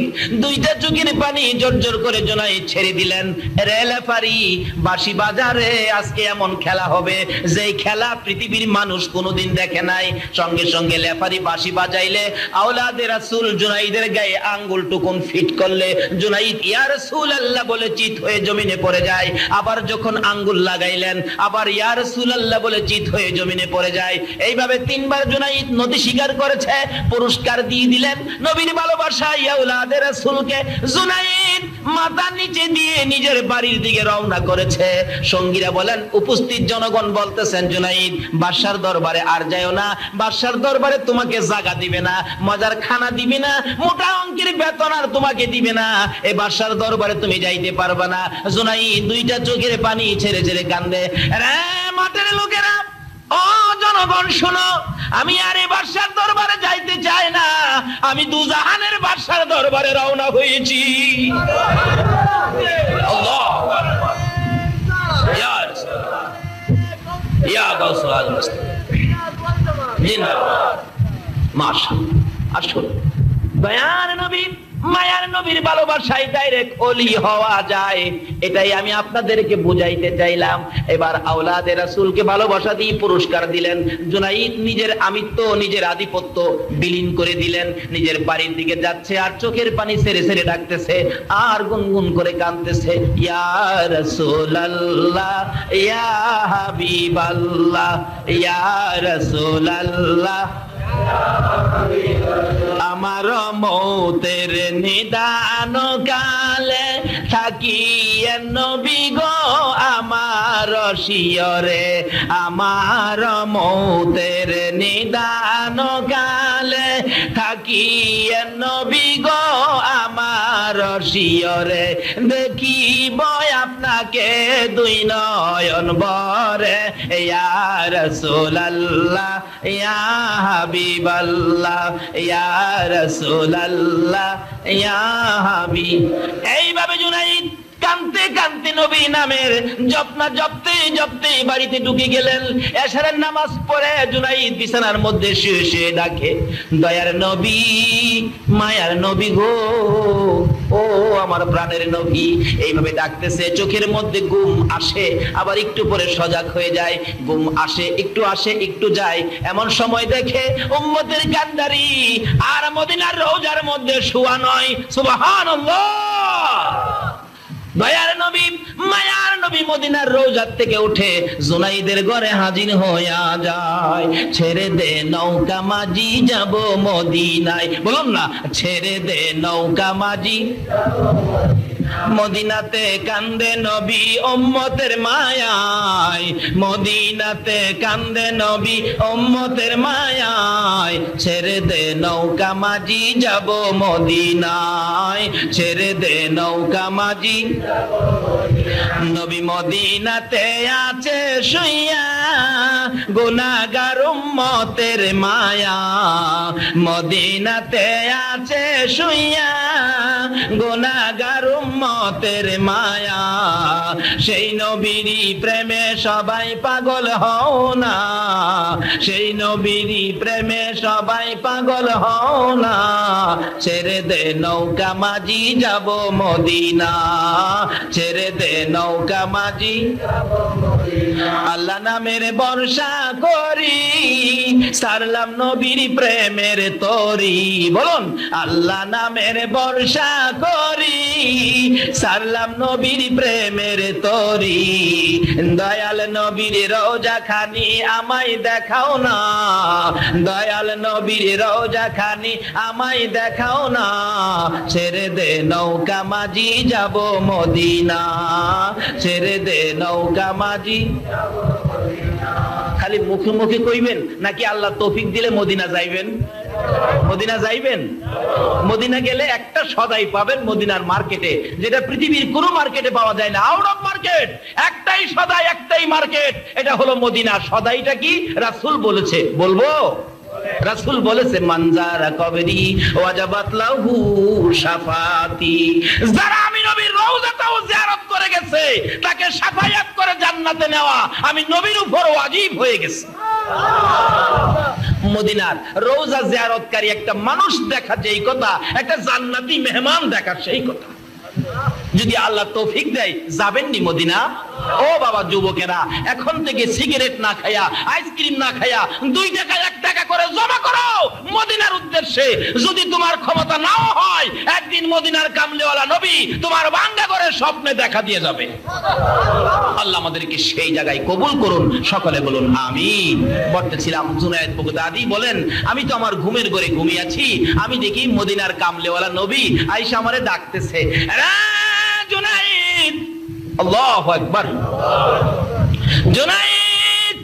দুইটা চোখের পানি জোর করে জুনাইদ ছেড়ে দিলেন। রে লেফারি, বাঁশি বাজারে আজকে এমন খেলা হবে যেই খেলা পৃথিবীর মানুষ কোনোদিন দেখে নাই। সঙ্গে সঙ্গে লেফারি বাঁশি বাজাইলে আওলাদে রাসূল জুনাইদের গায়ে আঙ্গুল টুকুন ফিট করলে জুনাইদ ইয়া রাসূলুল্লাহ বলে চিত হয়ে জমিনে পড়ে যায়। আবার যখন আঙ্গুল লাগাইলেন আবার ইয়া রাসূলুল্লাহ বলে চিত হয়ে জমিনে পড়ে যায়। এইভাবে তিনবার জুনাইদ নদী শিকার করেছে, পুরস্কার দিয়ে দিলেন নবীর ভালোবাসা আওলাদে রাসূলকে। জুনাইদ মাথা নিচে দিয়ে নিজের বাড়ির দিকে রওনা করেছে। সঙ্গীরা বলেন, উপস্থিত জনগণ বলতেছেন জুনাইদ বাদশার দরবারে আর যায়ও না, বাদশার দরবারে তোমাকে জায়গা দিবে না, মজার খানা দিবে না, মোটা অঙ্কের বেতন আর তোমাকে দিবে না, এই বাদশার দরবারে তুমি যাইতে পারবে না। জুনাইদ দুইটা চোখের পানি ছেড়ে ছেড়ে কান্দে। রে মাঠের লোকেরা, ও জনগণ শোনো, আমি আর এই বাদশার দরবারে যাইতে চাই না, আমি দুজাহানের বাদশার দরবারে রওনা হয়েছি। আল্লাহ ইয়া গাউসুল আজম জিন্দাবাদ। মাশাআল্লাহ। আসুন, দয়ার নবী মায়ার নবীর ভালোবাসায় ডাইরেক্ট ওলি হওয়া যায়, এটাই আমি আপনাদেরকে বুঝাইতে চাইলাম। এবার আওলাদে রাসূলকে ভালোবাসা দিয়ে পুরস্কার দিলেন। জুনাইদ নিজের আমিত্ব নিজের আধিপত্য বিলীন করে দিলেন, নিজের বাড়ির দিকে যাচ্ছে আর চোখের পানি ছেড়ে ছেড়ে ডাকতেছে আর গুনগুন করে কাঁদতেছে, ইয়া রাসূলুল্লাহ ইয়া হাবিবাল্লাহ ইয়া রাসূলুল্লাহ। আমার মৌতের নিদান কালে থাকিয়ে নবী গো আমার শিয়রে, আমার মৌতের নিদান কালে থাকিয়ে নবী গো আমার শিয়রে, দেখিব আপনাকে দুই নয়ন ভরে, ইয়া রাসূলুল্লাহ ইয়া হাবিবাল্লাহ ইয়া রাসূলুল্লাহ ইয়া হাবিব। এইভাবে জুনাইদ কানতে কানতে নবী নামের জপনা জপতে জপতে বাড়িতে ঢুকে গেলেন। এশারের নামাজ পড়ে জুনাইদ বিছানার মধ্যে শুয়ে শুয়ে ডাকে, দয়ার নবী মায়ার নবী গো, ও আমার প্রাণের নবী। এইভাবে ডাকতেছে, চোখের মধ্যে ঘুম আসে আবার একটু পরে সজাগ হয়ে যায়, ঘুম আসে একটু যায়। এমন সময় দেখে উম্মতের কান্ডারি আর মদিনার রওজার মধ্যে শোয়া নয়। সুবহানাল্লাহ। দয়ার নবী মায়ার নবী মদিনার রওজা থেকে উঠে জুনাইদের ঘরে হাজির হইয়া যায়। ছেড়ে দে নৌকা মাঝি যাব মদিনায়, বলুন না, ছেড়ে দে নৌকা মাঝি মদিনাতে কান্দে নবী উম্মতের মায়ায়, মদিনাতে কান্দে নবী উম্মতের মায়ায়, ছেড়ে দে নৌকা মাঝি যাব মদিনায়, ছেড়ে দে নৌকা মাঝি। নবী মদিনাতে আছে শুইয়া গুনাহগার উম্মতের মায়া, মদিনাতে আছে শুইয়া গুনাহগার উম্মতের মায়া, সেই নবীরই প্রেমে সবাই পাগল হও না, সেই নবীরই প্রেমে সবাই পাগল হও না, ছেড়ে দে নৌকা মাঝি যাব মদিনা, ছেড়ে দে নৌকা মাঝি। আল্লাহ নামের বর্ষা করি সারলাম নবীর প্রেমের তরি, বলুন, আল্লাহ নামের বর্ষা করি সারলাম নবীর প্রেমের তরি, দয়াল নবীর রওজা খানি আমায় দেখাও না, দয়াল নবীর রওজা খানি আমায় দেখাও না, ছেড়ে দে নৌকা মাঝি যাব মদিনা, ছেড়ে দে নৌকা মাঝি। খালি মুখে মুখে কইবেন নাকি আল্লাহ তৌফিক দিলে মদিনা যাইবেন? মদিনা যাইবেন? মদিনা গেলে একটা সদাই পাবেন মদিনার মার্কেটে, যেটা পৃথিবীর কোনো মার্কেটে পাওয়া যায় না। আউট অফ মার্কেট একটাই সদাই, একটাই মার্কেট, এটা হলো মদিনা। সদাইটা কি? রাসূল বলেছে। বলবো? রাসূল বলেছে মানজারা কবরি ওয়াজাবাত লাহু শাফাতি, যারা আমি নবীর রওজাটাও জিয়ারত করে গেছে তাকে শাফায়াত করে জান্নাতে নেওয়া আমি নবীর উপর ওয়াজিব হয়ে গেছে। মদিনার রওজা জিয়ারতকারী একটা মানুষ দেখা যেই কথা, একটা জান্নাতি মেহমান দেখা সেই কথা। যদি আল্লাহ তৌফিক দেয় যাবেন নি মদিনা? ও বাবা যুবকেরা, এখন থেকে সিগারেট না খায়া, আইসক্রিম না খায়া 2 টাকা 1 টাকা করে জমা করো মদিনার উদ্দেশ্যে। যদি তোমার ক্ষমতা নাও হয়, একদিন মদিনার কামলিওয়ালা নবী তোমার ভাঙ্গা করে স্বপ্নে দেখা দিয়ে যাবে। আল্লাহ আমাদেরকে সেই জায়গায় কবুল করুন, সকলে বলুন আমিন। বলতেছিলাম জুনায়েদ বাগদাদি বলেন, আমি তো আমার ঘুমের ঘরে ঘুমিয়ে আছি, আমি দেখি মদিনার কামলিওয়ালা নবী আয়েশা আমারে ডাকতেছে, জুনায়েদ, আল্লাহু আকবার, জুনায়েদ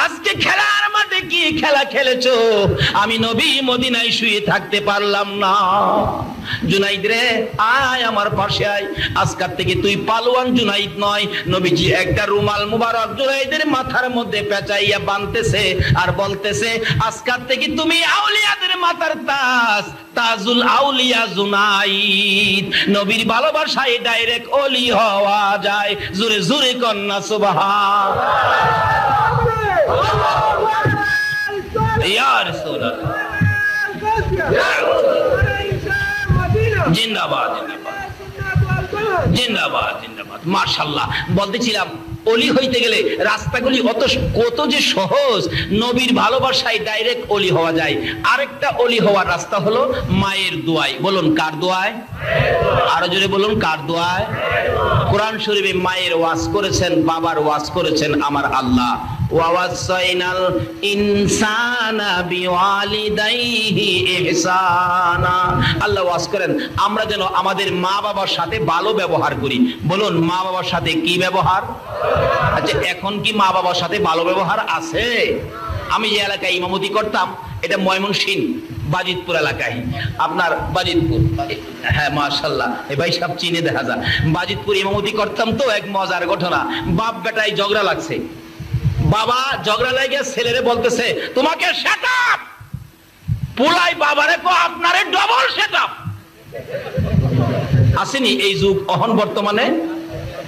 আজকে খেলার মাঠে কি খেলা খেলেছো? আমি নবী মদিনায় শুয়ে থাকতে পারলাম না। জুনাইদ রে আয় আমার পাশে আয়, আজকাল থেকে তুই পালোয়ান জুনাইদ নয়। নবীজি একটা রুমাল মুবারক জুনাইদের মাথার মধ্যে পেঁচাইয়া বাঁধতেছে আর বলতেছে, আজকাল থেকে তুমি আউলিয়াদের মাথার তাজ, তাজুল আউলিয়া জুনাইদ। নবীর ভালোবাসায় ডাইরেক্ট ওলি হওয়া যায়। জোরে জোরে কন্যা সুবহান। ইয়া রাসূলুল্লাহ জিন্দাবাদ জিন্দাবাদ জিন্দাবাদ জিন্দাবাদ। মাশাআল্লাহ, বলতেছিলাম অলি হইতে গেলে রাস্তাগুলি কত যে সহজ। নবীর ভালোবাসায় ডাইরেক্ট অলি হওয়া যায়। আরেকটা অলি হওয়ার রাস্তা হলো মায়ের দোয়ায়। বলুন কার দোয়ায়? আরো জোরে বলুন কার দোয়ায়? কোরআন শরীফে মায়ের ওয়াজ করেছেন, বাবার ওয়াজ করেছেন আমার আল্লাহ। ওয়াসাইনাল ইনসানা বিওয়ালিদাইহি ইহসানা। আল্লাহ ওয়াজ করেন আমরা যেন আমাদের মা বাবার সাথে ভালো ব্যবহার করি। বলুন মা বাবার সাথে কি ব্যবহার? আচ্ছা, এখন কি মা বাবার সাথে ভালো ব্যবহার আছে? আমি যে এলাকায় ইমামতি করতাম, এটা ময়মনসিংহ বাজিতপুর এলাকায়, আপনার বাজিতপুর, হ্যাঁ মাশাআল্লাহ এই ভাই সব চিনে দেখা যায়। বাজিতপুর ইমামতি করতাম তো, এক মজার ঘটনা। বাপ বেটায় ঝগড়া লাগছে। বাবা ঝগড়া লাগে ছেলেরে বলতেছে, তোমাকে সেটআপ। পুলাই বাবারে কো আপনারে ডবল সেটআপ। আসেনি এই যুগ অহন বর্তমানে?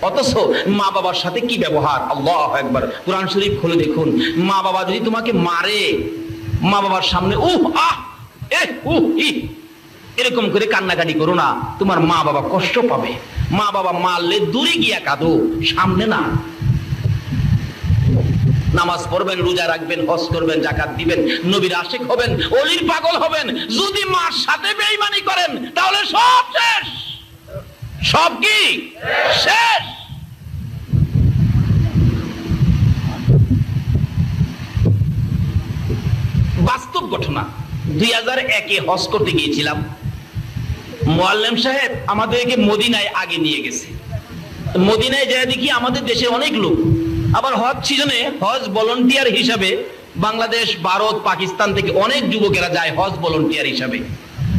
অথচ মা বাবার সাথে কি ব্যবহার! আল্লাহু আকবার। কোরআন শরীফ খুলে দেখুন, মা বাবা যদি তোমাকে মারে, মা বাবার সামনে উহ আহ এ উহ ই এরকম করে কান্নাকাটি করো না, তোমার মা বাবা কষ্ট পাবে। মা বাবা মারলে দূরে গিয়া কাঁদো, সামনে না। নামাজ পড়বেন, রোজা রাখবেন, হজ করবেন, যাকাত দিবেন, নবীর আশিক হবেন, ওলির পাগল হবেন। যদি মার সাথে বেঈমানি করেন তাহলে সব শেষ। সব কি শেষ? বাস্তব ঘটনা। 2001-এ হজ করতে গিয়েছিলাম। মুআল্লিম সাহেব আমাদেরকে মদিনায় আগে নিয়ে গেছে। মদিনায় যায় দেখি আমাদের দেশে অনেক লোক, আবার হজ সিজনে হজ ভলান্টিয়ার হিসাবে বাংলাদেশ, ভারত, পাকিস্তান থেকে অনেক যুবকেরা যায় হজ ভলান্টিয়ার হিসাবে।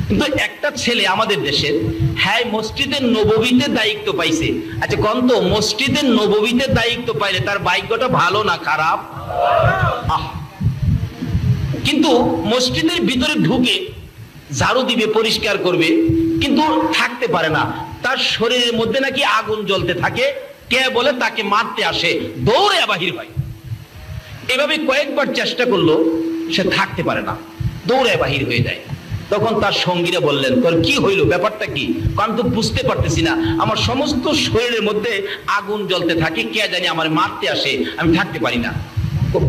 কিন্তু একটা ছেলে আমাদের দেশের, হ্যাঁ মসজিদে নববীতে দায়িত্ব পাইছে। আচ্ছা কোন তো মসজিদে নববীতে দায়িত্ব পাইলে তার ভাগ্যটা ভালো না খারাপ? কিন্তু মসজিদের ভিতরে ঢুকে ঝাড়ু দিবে, পরিষ্কার করবে, কিন্তু থাকতে পারে না। তার শরীরের মধ্যে নাকি আগুন জ্বলতে থাকে। কে বলে তাকে মারতে আসে, দৌড়ে বাহির হয়। এভাবে কয়েকবার চেষ্টা করলো, সে থাকতে পারে না, দৌড়ে বাহির হয়ে যায়। তখন তার সঙ্গীরা বললেন, তোর কি হইল, ব্যাপারটা কি? আমি তো বুঝতে পারতেছি না, আমার সমস্ত শরীরের মধ্যে আগুন জ্বলতে থাকে, কে জানি আমার মারতে আসে, আমি থাকতে পারি না।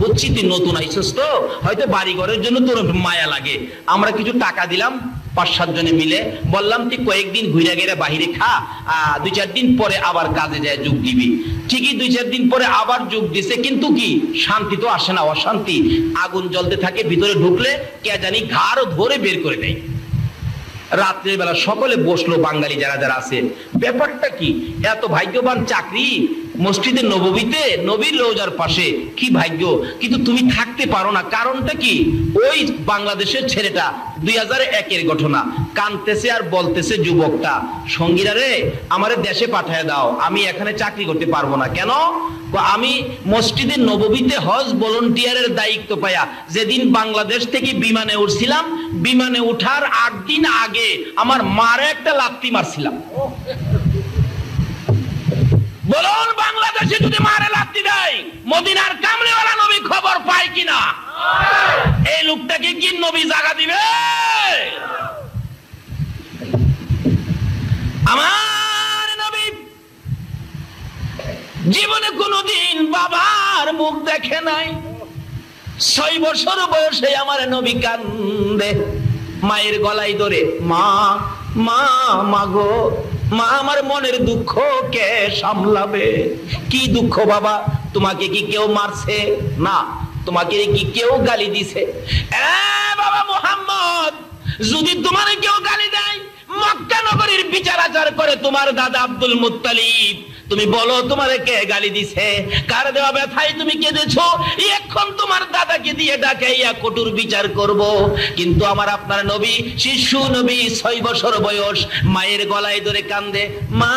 বুঝছি তুই নতুন আইসস তো, হয়তো বাড়ি ঘরের জন্য তোর মায়া লাগে। আমরা কিছু টাকা দিলাম, 5-7 জনে মিলে, বললাম তুই কয়েকদিন ঘুরে গেলে বাহিরে খা, 2-4 দিন পরে আবার কাজে যায় যোগ দিবি। ঠিকই 2-4 দিন পরে আবার যোগ দিছে, কিন্তু কি শান্তি তো আসে না, অশান্তি। আগুন জ্বলতে থাকে, ভিতরে ঢুকলে কে জানি ঘাড় ধরে বের করে দেয়। রাত্রের বেলা সকলে বসলো, বাঙালি যারা যারা আছে, ব্যাপারটা কি? এত ভাগ্যবান চাকরি, মসজিদে নববীতে নবীর রওজার পাশে, কি ভাগ্য। কিন্তু তুমি থাকতে পারো না, কারণটা কি? ওই বাংলাদেশের ছেলেটা 2001-এর ঘটনা, কানতেছে আর বলতেছে যুবকটা, সঙ্গীরা রে আমারে দেশে পাঠায় দাও, আমি এখানে চাকরি করতে পারবো না। কেন? আমি মসজিদে নববীতে হজ ভলান্টিয়ারের দায়িত্ব পাইয়া যেদিন বাংলাদেশ থেকে বিমানে উঠছিলাম, বিমানে উঠার 8 দিন আগে আমার মারে একটা লাত্তি মারছিলাম। বলুন, বাংলাদেশে যদি মারে লাত্তি দেয়, মদিনার কামলিওয়ালা নবী খবর পায় কিনা? এই লোকটাকে কি নবী জাগা দিবে? আমার নবী জীবনে কোনদিন বাবার মুখ দেখে নাই। 6 বছর বয়সে আমার নবী কান্দে, মায়ের গলায় ধরে, মা মা মাগো, মা আমার মনের দুঃখ কে সামলাবে? কি দুঃখ বাবা? তোমাকে কি কেউ মারছে? না। তোমাকে কি কেউ গালি দিছে? বাবা মুহাম্মদ, যদি তোমার কেউ গালি দেয়, মক্কা নগরীর বিচার আচার করে তোমার দাদা আব্দুল মুত্তালিব, তুমি বলো তোমারে কে গালি দিছে? কার দেওয়া ব্যথায় তুমি কেঁদেছো? এখন তোমার দাদাকে দিয়ে ডাকাইয়া কঠোর বিচার করব। কিন্তু আমার আপনার নবী, শিশু নবী, 6 বছর বয়স, মায়ের গলায় ধরে কান্দে, মা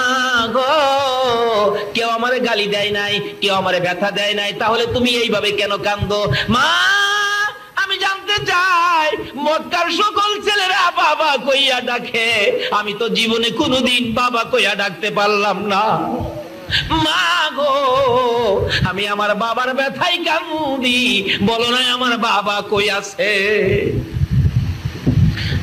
গো, কেউ আমারে গালি দেয় নাই, কেউ আমারে ব্যথা দেয় নাই, তাহলে তুমি এইভাবে কেন কান্দো? মা, আমি জানতে চাই মক্কার সকল ছেলেরা বাবা কইয়া ডাকে, আমি তো জীবনে কোনোদিন বাবা কইয়া ডাকতে পারলাম না। মা গো, আমি আমার বাবার ব্যথায় কান্দি, বলো না আমার বাবা কই আছে?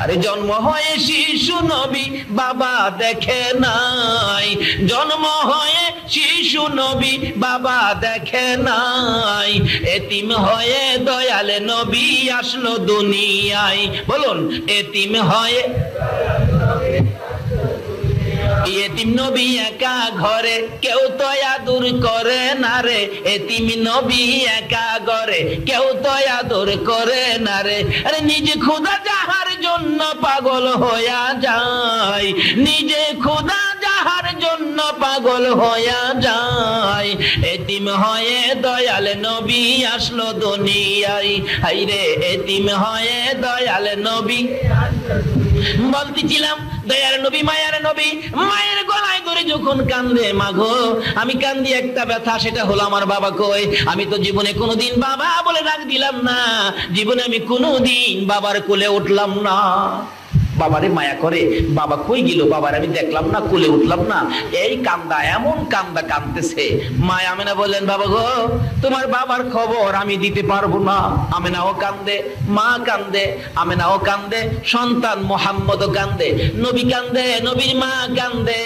আরে জন্ম হয়ে শিশু নবী বাবা দেখে নাই, জন্ম হয়ে শিশু নবী বাবা দেখে নাই, এতিম হয়ে দয়াল নবী আসলো দুনিয়ায়। বলুন, এতিম হয়ে, এতিম নবী একা ঘরে, কেউ তো আদর করে না রে, এতিম নবী একা ঘরে, কেউ তো আদর করে না রে। আরে নিজে খোদা যাহার জন্য পাগল হইয়া যায়, নিজে খোদা যাহার জন্য পাগল হইয়া যায়, এতিম হয়ে দয়াল নবী আসলো দুনিয়ায়। হাইরে এতিম হয়ে দয়াল নবী, বলতেছিলাম দয়ার নবী, মায়ের নবী, মায়ের গলায় ধরে যখন কান্দে, মাগো আমি কান্দি একটা ব্যথা, সেটা হলো আমার বাবা কই? আমি তো জীবনে কোনোদিন বাবা বলে ডাক দিলাম না, জীবনে আমি কোনোদিন বাবার কোলে উঠলাম না। বাবারে মায়া করে, বাবা কই গেল, বাবার আমি দেখলাম না, কোলে উঠলাম না, এই কান্দা, এমন কান্দা কান্দতেছে। মা আমেনা বললেন, বাবা গো, তোমার বাবার খবর আমি দিতে পারবো না। আমেনাও কান্দে, মা কান্দে, আমেনাও কান্দে, সন্তান মুহাম্মদও কান্দে, নবী কান্দে, নবীর মা কান্দে।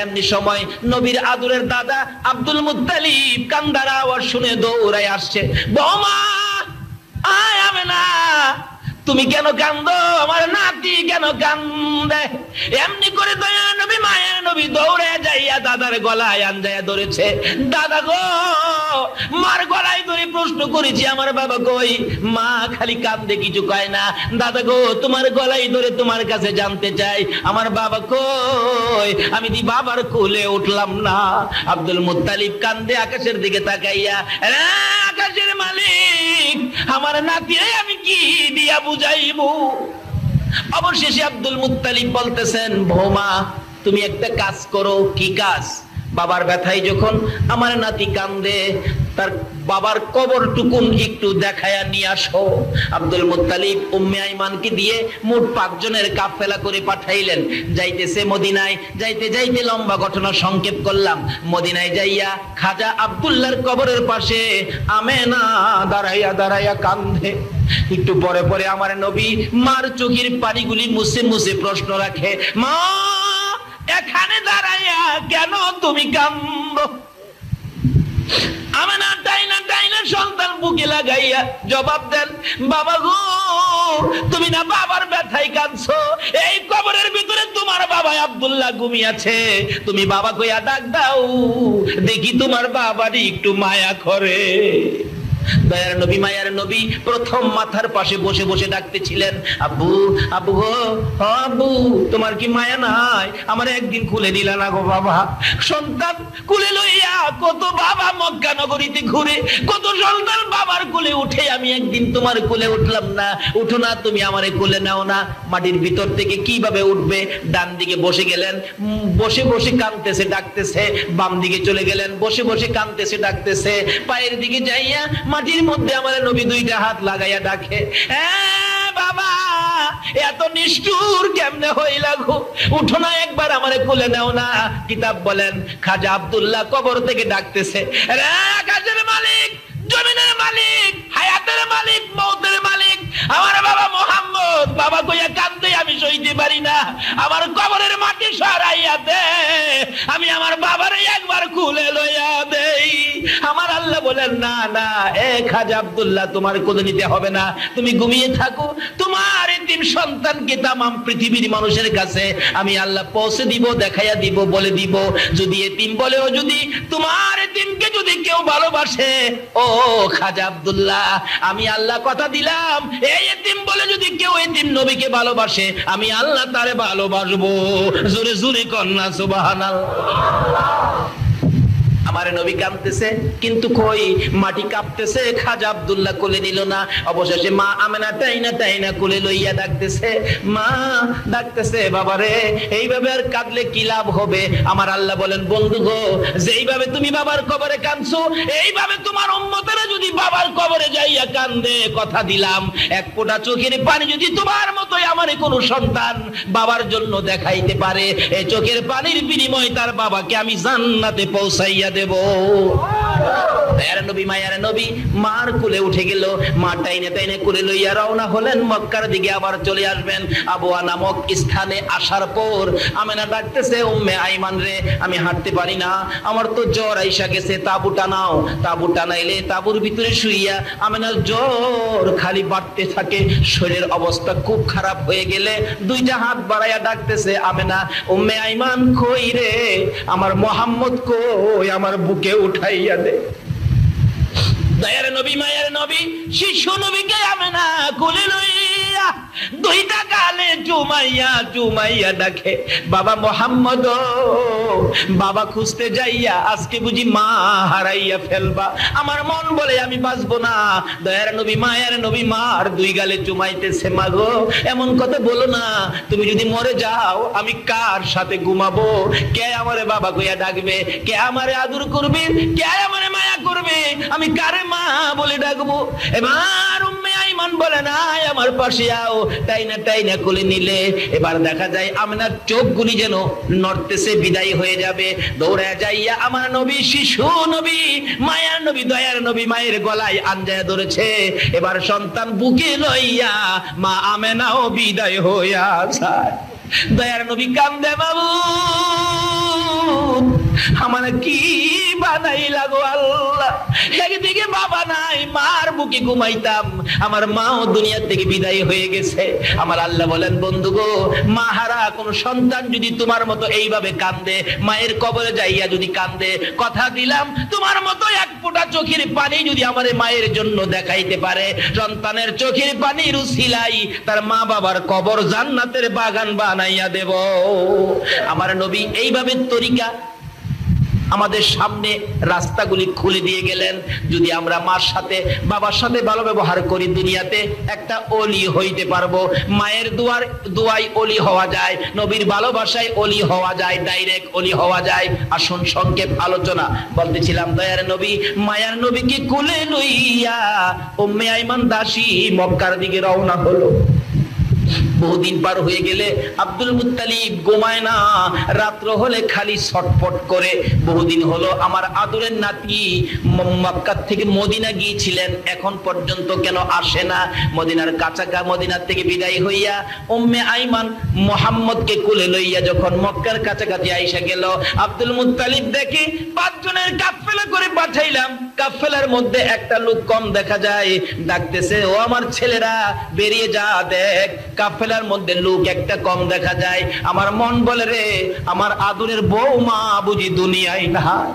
এমনি সময় নবীর আদরের দাদা আব্দুল মুত্তালিব কান্দার আওয়াজ শুনে দৌড়ায় আসছে, বৌমা আয় আমেনা, তুমি কেন কান্দো? আমার নাতি কেন কান্দে? এমনি করে দয়া নবী, মায়ের নবী দৌড়ে যাইয়া দাদার গলায় আঞ্জাইয়া ধরেছে। দাদা গো, মার গলায় ধরে প্রশ্ন করেছি আমার বাবা কই? মা খালি কান্দে, কিছু কয় না। দাদা গো, তোমার গলায় ধরে তোমার কাছে জানতে চাই আমার বাবা কই? আমি দি বাবার কোলে উঠলাম না। আব্দুল মুত্তালিব কান্দে আকাশের দিকে তাকাইয়া, আকাশের মালিক, আমার নাতিরে আমি কি দিয়া বুঝাইবো? অবশেষে আব্দুল মুত্তালিব বলতেছেন, বৌমা তুমি একটা কাজ করো। কি কাজ? বাবার ব্যথায় যখন আমার নাতি কান্দে, তার বাবার কবরটুকুন একটু দেখায়া নিয়ে আসো। আব্দুল মুত্তালিব উম্মে আইমানকে দিয়ে মোট 5 জনের কাফেলা করে পাঠাইলেন। যাইতেছে মদিনায়, যাইতে যাইতে লম্বা ঘটনা সংক্ষেপ করলাম, মদিনায় যাইয়া খাজা আব্দুল্লাহর কবরের পাশে আমেনা দাঁড়াইয়া দাঁড়াইয়া কান্দে। একটু পরে পরে আমার নবী মার চোখের পানিগুলি মুছে মুছে প্রশ্ন রাখে, মা এখানে দাঁড়াইয়া কেন তুমি কান্দো? আমেনা টাইনা টাইনা সন্তান বুকে লাগাইয়া জবাব দেন, বাবা গো, তুমি না বাবার ব্যথায় কাঁদছো? এই কবরের ভিতরে তোমার বাবা আব্দুল্লাহ ঘুমিয়েছে, তুমি বাবা কইয়া ডাক দাও, দেখি তোমার বাবারই একটু মায়া করে। দয়ার নবী মায়ার নবী প্রথম মাথার পাশে বসে বসে ডাকতেছিলেন, আব্বু আব্বু গো, আব্বু তোমার কি মায়া নাই? আমার একদিন কুলে দিলা না গো বাবা। সন্তান কুলে লইয়া কত বাবা মক্কা নগরীতে ঘুরে, কত সন্তান বাবার কুলে উঠে, আমি একদিন তোমার কুলে উঠলাম না। উঠো না, তুমি আমারে কুলে নাও না। মাটির ভিতর থেকে কিভাবে উঠবে? ডান দিকে বসে গেলেন, বসে বসে কাঁদতেছে ডাকতেছে। বাম দিকে চলে গেলেন, বসে বসে কাঁদতেছে ডাকতেছে। পায়ের দিকে যাইয়া মাটির মধ্যে আমার নবী দুইটা হাত লাগাইয়া ডাকে, বাবা এত নিষ্ঠুর কেমনে হইলা গো? উঠো না, একবার আমারে কোলে নাও না। কিতাব বলেন খাজা আব্দুল্লাহ কবর থেকে ডাকতেছে, রে আকাশের মালিক, জমিনের মালিক, হায়াতের মালিক, মওতের মালিক, আমার বাবা মোহাম্মদ, বাবা কইয়া কান্দে আমি সইতে পারি না, আমার কবরের মাটি সরাইয়া দে, আমি আমার বাবারে একবার কুলে লইয়া দেই। আমার আল্লাহ বলেন, না না এ খাজা আব্দুল্লাহ, তোমার কোলে নিতে হবে না, তুমি ঘুমিয়ে থাকো। তোমার এতিম সন্তানকে তামাম পৃথিবীর মানুষের কাছে আমি আল্লাহ পৌঁছে দিব, দেখাইয়া দিব, বলে দিব। যদি এতিম বলেও যদি তোমার এতিমকে যদি কেউ ভালোবাসে, ও খাজা আব্দুল্লাহ, আমি আল্লাহ কথা দিলাম, এই এতিম বলে যদি কেউ এতিম নবীকে ভালোবাসে, আমি আল্লাহ তারে ভালোবাসবো। জোরে জোরে কন্যা সুবহানাল্লাহ। আমার নবী কাঁদতেছে, কিন্তু কই মাটি কাঁপতেছে, খাজা আব্দুল্লাহ কোলে নিল না। অবশেষে মা আমেনা টাইনা টাইনা কোলে লইয়া ডাকতেছে, মা ডাকতেছে, বাবারে এইভাবে আর কাঁদলে কি লাভ হবে? আমার আল্লাহ বলেন, বন্ধু গো, যেইভাবে তুমি বাবার কবরে কাঁদছো, এইভাবে তোমার উম্মতেরা যদি বাবার কবরে যাইয়া কান্দে, কথা দিলাম এক ফোঁটা চোখের পানি যদি তোমার মতোই আমার কোনো সন্তান বাবার জন্য দেখাইতে পারে, এই চোখের পানির বিনিময়ে তার বাবাকে আমি জান্নাতে পৌঁছাইয়া দেব। নবী মায়ার নবী মার কুলে উঠে গেল, মা টাইনে টাইনে কুলে লইয়া রওনা হলেন মক্কার দিকে, আবার চলে আসবেন। আবুয়া নামক স্থানে আসার পর আমেনা ডাকতেছে, উম্মে আইমান রে, আমি হাঁটতে পারি না, আমার তো জ্বর আইসা গেছে, তাবু টানাও। তাবু টানাইলে তাবুর ভিতরে শুইয়া আমেনার জ্বর খালি বাড়তে থাকে, শরীরের অবস্থা খুব খারাপ হয়ে গেলে দুইটা হাত বাড়াইয়া ডাকতেছে, আমেনা, উম্মে আইমান কই রে, আমার মোহাম্মদ কই, আমার বুকে উঠাইয়া দে। দয়ার নবী মায়ের নবী শিশু নবীকে আমেনা কোলে লইয়া দুইটা গালে চুমাইয়া চুমাইয়া ডাকে, বাবা মোহাম্মদ, বাবা খুঁজতে যাইয়া আজকে বুঝি মা হারাইয়া ফেলবা, আমার মন বলে আমি বাঁচবো না। দয়ার নবী মায়ের নবী মার দুই গালে চুমাইতেছে, মা গো এমন কথা বলো না, তুমি যদি মরে যাও আমি কার সাথে ঘুমাবো? কে আমারে বাবা কইয়া ডাকবে? কে আমারে আদর করবে? কে আমারে মায়া করবে? আমি কারে মা বলে ডাকবো? এবার উম্মে আইমান বলে, না আমার পাশে আও। টাইনা টাইনা কোলে নিলে এবার দেখা যায় আমেনার চোখগুলি যেন নড়তেছে, বিদায় হয়ে যাবে। দৌড়ে যাইয়া আমার নবী শিশু নবী মায়ার নবী দয়ার নবী মায়ের গলায় আঞ্জায়া ধরেছে। এবার সন্তান বুকে লইয়া মা আমেনাও বিদায় হইয়া যায়। দয়ার নবী কান্দে, বাবু আমার কি বানাইলা গো আল্লাহ, একদিকে বাবা নাই, মার বুকে ঘুমাইতাম, আমার মাও দুনিয়া থেকে বিদায় হয়ে গেছে। আমার আল্লাহ বলেন, বন্ধু গো, মা হারা কোন সন্তান যদি তোমার মতো এইভাবে কান্দে, মায়ের কবরে যাইয়া যদি কান্দে, কথা দিলাম তোমার মতো এক ফোঁটা চোখের পানি যদি আমার মায়ের জন্য দেখাইতে পারে, সন্তানের চোখের পানির উসিলাই তার মা বাবার কবর জান্নাতের বাগান বানাইয়া দেব। আমার নবী এইভাবে তরিকা আমাদের সামনে রাস্তাগুলি খুলে দিয়ে গেলেন। যদি আমরা মার সাথে বাবার সাথে ভালো ব্যবহার করি, দুনিয়াতে একটা ওলি হইতে পারবো। মায়ের দুয়াই ওলি হওয়া যায়, নবীর ভালোবাসায় ওলি হওয়া যায়, ডাইরেক্ট ওলি হওয়া যায়। আসুন সংক্ষেপ আলোচনা বলতেছিলাম, দয়ার নবী মায়ার নবীকে কোলে লইয়া উম্মে আইমান দাসী মক্কার দিকে রওনা হলো। বহুদিন পার হয়ে গেলে আব্দুল মুত্তালিব ঘুমায় না, রাত্র হলে খালি ছটফট করে। বহুদিন হলো আমার আদরের নাতি মক্কা থেকে মদিনা গিয়েছিলেন, এখন পর্যন্ত কেন আসে না? মদিনার কাছাকাছি মদিনার থেকে বিদায় হইয়া উম্মে আইমান মুহাম্মদকে কোলে লইয়া যখন মক্কার কাছাকাছি আইসা গেল, আব্দুল মুত্তালিব দেখে 5 জনের কাফেলা করে পাঠাইলাম, কাফেলার মধ্যে একটা লোক কম দেখা যায়, ডাকতেছে, ও আমার ছেলেরা বেরিয়ে যা, দেখ কাফেলার মধ্যে লোক একটা কম দেখা যায়। আমার মন বলে রে আমার আদরের বৌমা বুঝি দুনিয়ায় নাই।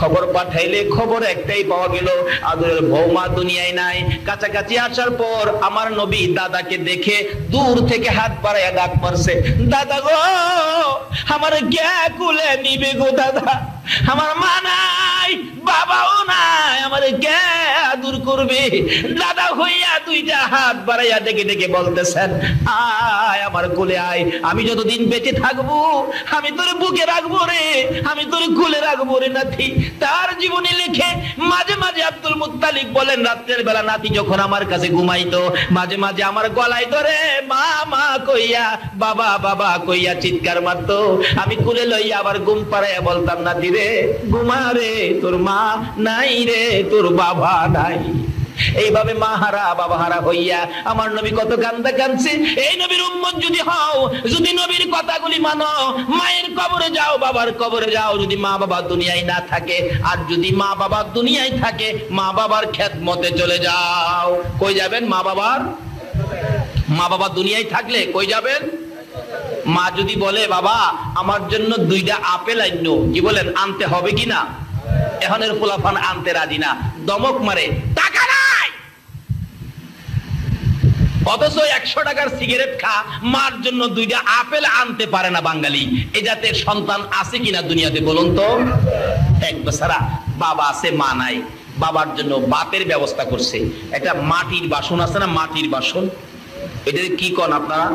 খবর পাঠাইলে খবর একটাই পাওয়া গেল, আদরের বৌমা দুনিয়ায় নাই। কাছাকাছি আসার পর আমার নবী দাদাকে দেখে দূর থেকে হাত বাড়াইয়া ডাক মারছে, দাদা গো আমার কে কুলে নিবে গো দাদা, আমার মা নাই বাবাও নাই, আমার কে আদর করবে। দাদা হইয়া দুইটা হাত বাড়াইয়া ডেকে ডেকে বলতেছেন, আয় আমার কোলে আয়, আমি যতদিন বেঁচে থাকবো আমি তোর বুকে রাখবো রে, আমি তোর কোলে রাখবো রে নাতি। তার জীবনী লিখে মাঝে মাঝে আব্দুল মুত্তালিব বলেন, রাত্রের বেলা নাতি যখন আমার কাছে ঘুমাইতো মাঝে মাঝে আমার গলায় ধরে মা মা কইয়া বাবা বাবা কইয়া চিৎকার মারতো। আমি কোলে লইয়া আবার ঘুম পাড়াইয়া বলতাম, নাতি রে ঘুমা রে, তোর মা নাই রে, তোর বাবা নাই। এইভাবে মা হারা বাবা হারা হইয়া আমার নবী কত কান্দা কাঁদছে। এই নবীর উম্মত যদি হও, যদি নবীর কথাগুলি মানো, মায়ের কবরে যাও বাবার কবরে যাও, যদি মা বাবা দুনিয়ায় না থাকে, আর যদি মা বাবা দুনিয়ায় থাকে মা বাবার খেদমতে চলে যাও। কই যাবেন? মা বাবার, মা বাবা দুনিয়ায় থাকলে কই যাবেন? মা যদি বলে বাবা আমার জন্য দুইটা আপেল আইনো, কি বলেন আনতে হবে কিনা? এখনের পোলাপান আনতে রাজি না, দমক মারে, টাকা নাই। অথচ 100 টাকার সিগারেট খা, মার জন্য দুইটা আপেল আনতে পারে না বাঙালি। এই জাতের সন্তান আছে কিনা দুনিয়াতে বলুন তো? এক বেচারা বাবা আছে মা নাই, বাবার জন্য বাতের ব্যবস্থা করছে। একটা মাটির বাসন আছে না, মাটির বাসন, এটা কি কন আপনারা?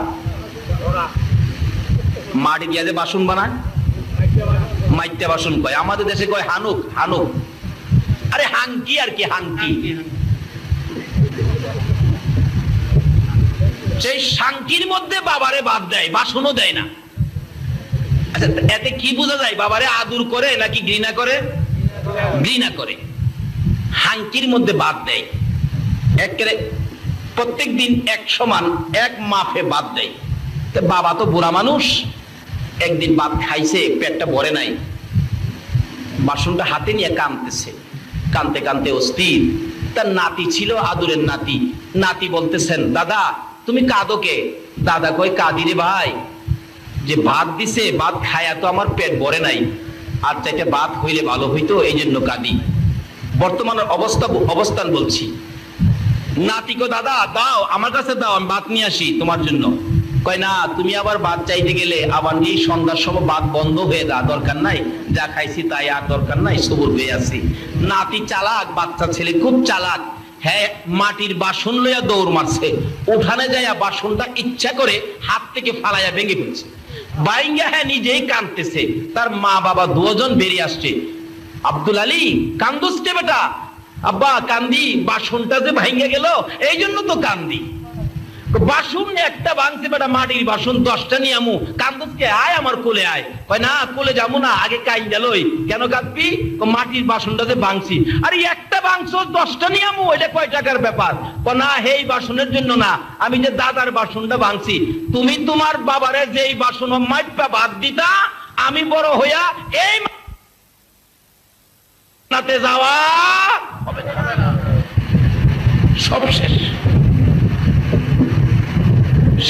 মাটি দিয়ে যে বাসন বানায়, মাইত্যা বাসন কয়, আমাদের দেশে কয় হানুক। হানুক আরে হাঙ্কি আর কি, হাঙ্কি। সেই শাঙ্কির মধ্যে বাবারে বাদ দেয়, বাসনও দেয় না। আচ্ছা এতে কি বোঝা যায়? বাবারে আদর করে নাকি ঘৃণা করে? ঘৃণা করে। হাঙ্কির মধ্যে বাদ দেয়, একেবারে প্রত্যেক দিন এক সমান এক মাপে বাদ দেয়। বাবা তো বুড়া মানুষ, একদিন ভাত খাইছে, পেটটা ভরে নাই, বাসনটা হাতে নিয়ে কাঁদতেছে, কাঁদতে কাঁদতে অস্থির। তার নাতি ছিল, আদরের নাতি। নাতি বলতেছেন, দাদা তুমি কাঁদো কে? দাদা কয়, কাঁদি রে ভাই, যে ভাত দিছে ভাত খায়া তো আমার পেট ভরে নাই, আর চাইতে ভাত হইলে ভালো হইতো, এই জন্য কাঁদি। বর্তমানের অবস্থান বলছি। নাতি কো, দাদা দাও আমার কাছে দাও, আমি ভাত নিয়ে আসি তোমার জন্য। কয় না, তুমি আবার ভাত চাইতে গেলে আবার এই সন্ধ্যার সময় ভাত বন্ধ হয়ে যা, দরকার নাই, যা খাইছি তাই আর দরকার নাই, সবুর হয়ে আছি। নাতি চালাক, বাচ্চা ছেলে খুব চালাক। হ্যাঁ, মাটির বাসন লইয়া দৌড় মারছে, উঠানে যাইয়া বাসনটা ইচ্ছা করে হাত থেকে ফালাইয়া ভেঙে ফেলছে। বাইঙ্গা হ্যাঁ নিজেই কাঁদতেছে, তার মা বাবা দুজন বেরিয়ে আসছে। আব্দুল আলী কান্দুসতে বেটা? আব্বা কান্দি, বাসনটা যে ভাঙ্গা গেল এই জন্য তো কান্দি। বাসন একটা ভাঙছে বেটা, মাটির বাসন 10টা নিয়ে আমু, কান্দুসকে আয় আমার কোলে আয়। কয় না কোলে যাবো না, আগে কাই গেলই। কেন কাঁদবি? মাটির বাসনটা যে ভাঙছি। আরে একটা ভাঙছো 10টা নিয়ে আমু, এটা কয় টাকার ব্যাপার? না এই বাসনের জন্য না, আমি যে দাদার বাসনটা ভাঙছি। তুমি তোমার বাবারে যেই বাসন মাইপা বাদ দিতা, আমি বড় হইয়া এই নাতে যাওয়া সব শেষ।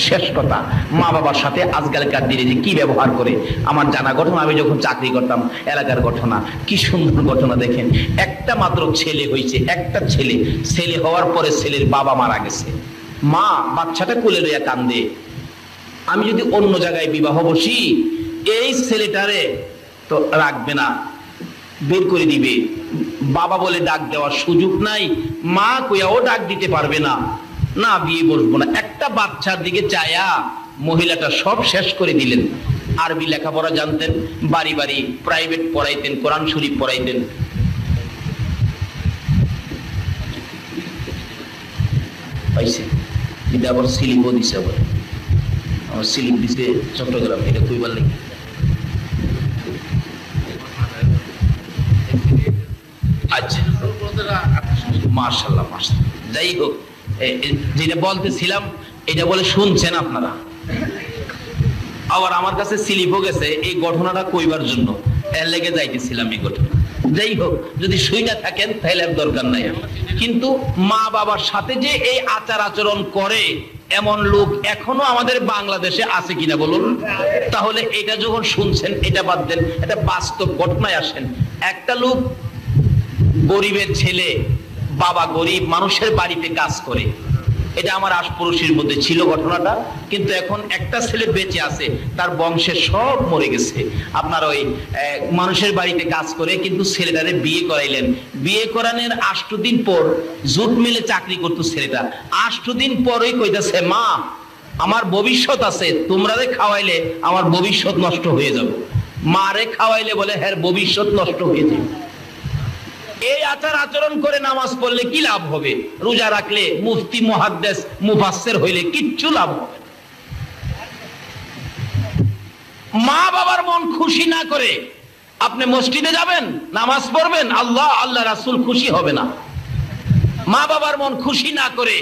শেষ কথা, মা বাবার সাথে আজকালকার দিনে যে কি ব্যবহার করে আমার জানা ঘটনা। আমি যখন চাকরি করতাম, এলাকার ঘটনা, কি সুন্দর ঘটনা দেখেন। একটা মাত্র ছেলে হয়েছে, একটা ছেলে। ছেলে হওয়ার পরে ছেলের বাবা মারা গেছে, মা বাচ্চাটা কোলে লইয়া কান্দে। আমি যদি অন্য জায়গায় বিবাহ বসি, এই ছেলেটারে তো রাখবে না, বের করে দিবে। বাবা বলে ডাক দেওয়ার সুযোগ নাই, মা কইয়াও ডাক দিতে পারবে না, না বিয়ে বসবো না। একটা বাচ্চার দিকে চায়া মহিলাটা সব শেষ করে দিলেন। আরবি লেখাপড়া জানতেন, বাড়ি বাড়ি প্রাইভেট পড়াইতেন, কোরআন শরীফ পড়াইতেন। পাইছে এটা আবার সিলিপও দিছে, আবার আমার সিলিপ দিছে চট্টগ্রাম, এটা কইবার লাগে। আচ্ছা মাশাআল্লাহ মাশাআল্লাহ। যাই হোক, যেটা বলতেছিলাম এটা বলে শুনছেন আপনারা। আবার আমার কাছে স্লিপও গেছে এই ঘটনাটা কইবার জন্য, এর লেগে যাইতেছিলাম এই ঘটনা। যাই হোক, যদি শুই না থাকেন তাহলে আর দরকার নাই। কিন্তু মা বাবার সাথে যে এই আচার আচরণ করে, এমন লোক এখনো আমাদের বাংলাদেশে আছে কিনা বলুন? তাহলে এটা যখন শুনছেন এটা বাদ দেন, এটা বাস্তব ঘটনায় আসেন। একটা লোক, গরিবের ছেলে, বাবা গরিব, মানুষের বাড়িতে কাজ করে। এটা আমার আশপাশের মধ্যে ছিল ঘটনাটা, কিন্তু এখন একটা ছেলে বেঁচে আছে, তার বংশের সব মরে গেছে। আপনার ওই মানুষের বাড়িতে কাজ করে, কিন্তু ছেলেটারে বিয়ে করাইলেন। বিয়ে করানোর 8 দিন পর, জুট মিলে চাকরি করতো ছেলেটা, 8 দিন পরই কইতাছে, মা আমার ভবিষ্যৎ আছে, তোমরা রে খাওয়াইলে আমার ভবিষ্যৎ নষ্ট হয়ে যাবে। মারে খাওয়াইলে বলে হ্যাঁ ভবিষ্যৎ নষ্ট হয়ে যাবে। এই আচার আচরণ করে নামাজ পড়লে কি লাভ হবে? রোজা রাখলে, মুফতি মুহাদ্দিস মুফাসসির হইলে কিচ্ছু লাভ হবে না। মা বাবার মন খুশি না করে আপনি মসজিদে যাবেন, নামাজ পড়বেন, আল্লাহ রাসূল খুশি হবে না। মা বাবার মন খুশি না করে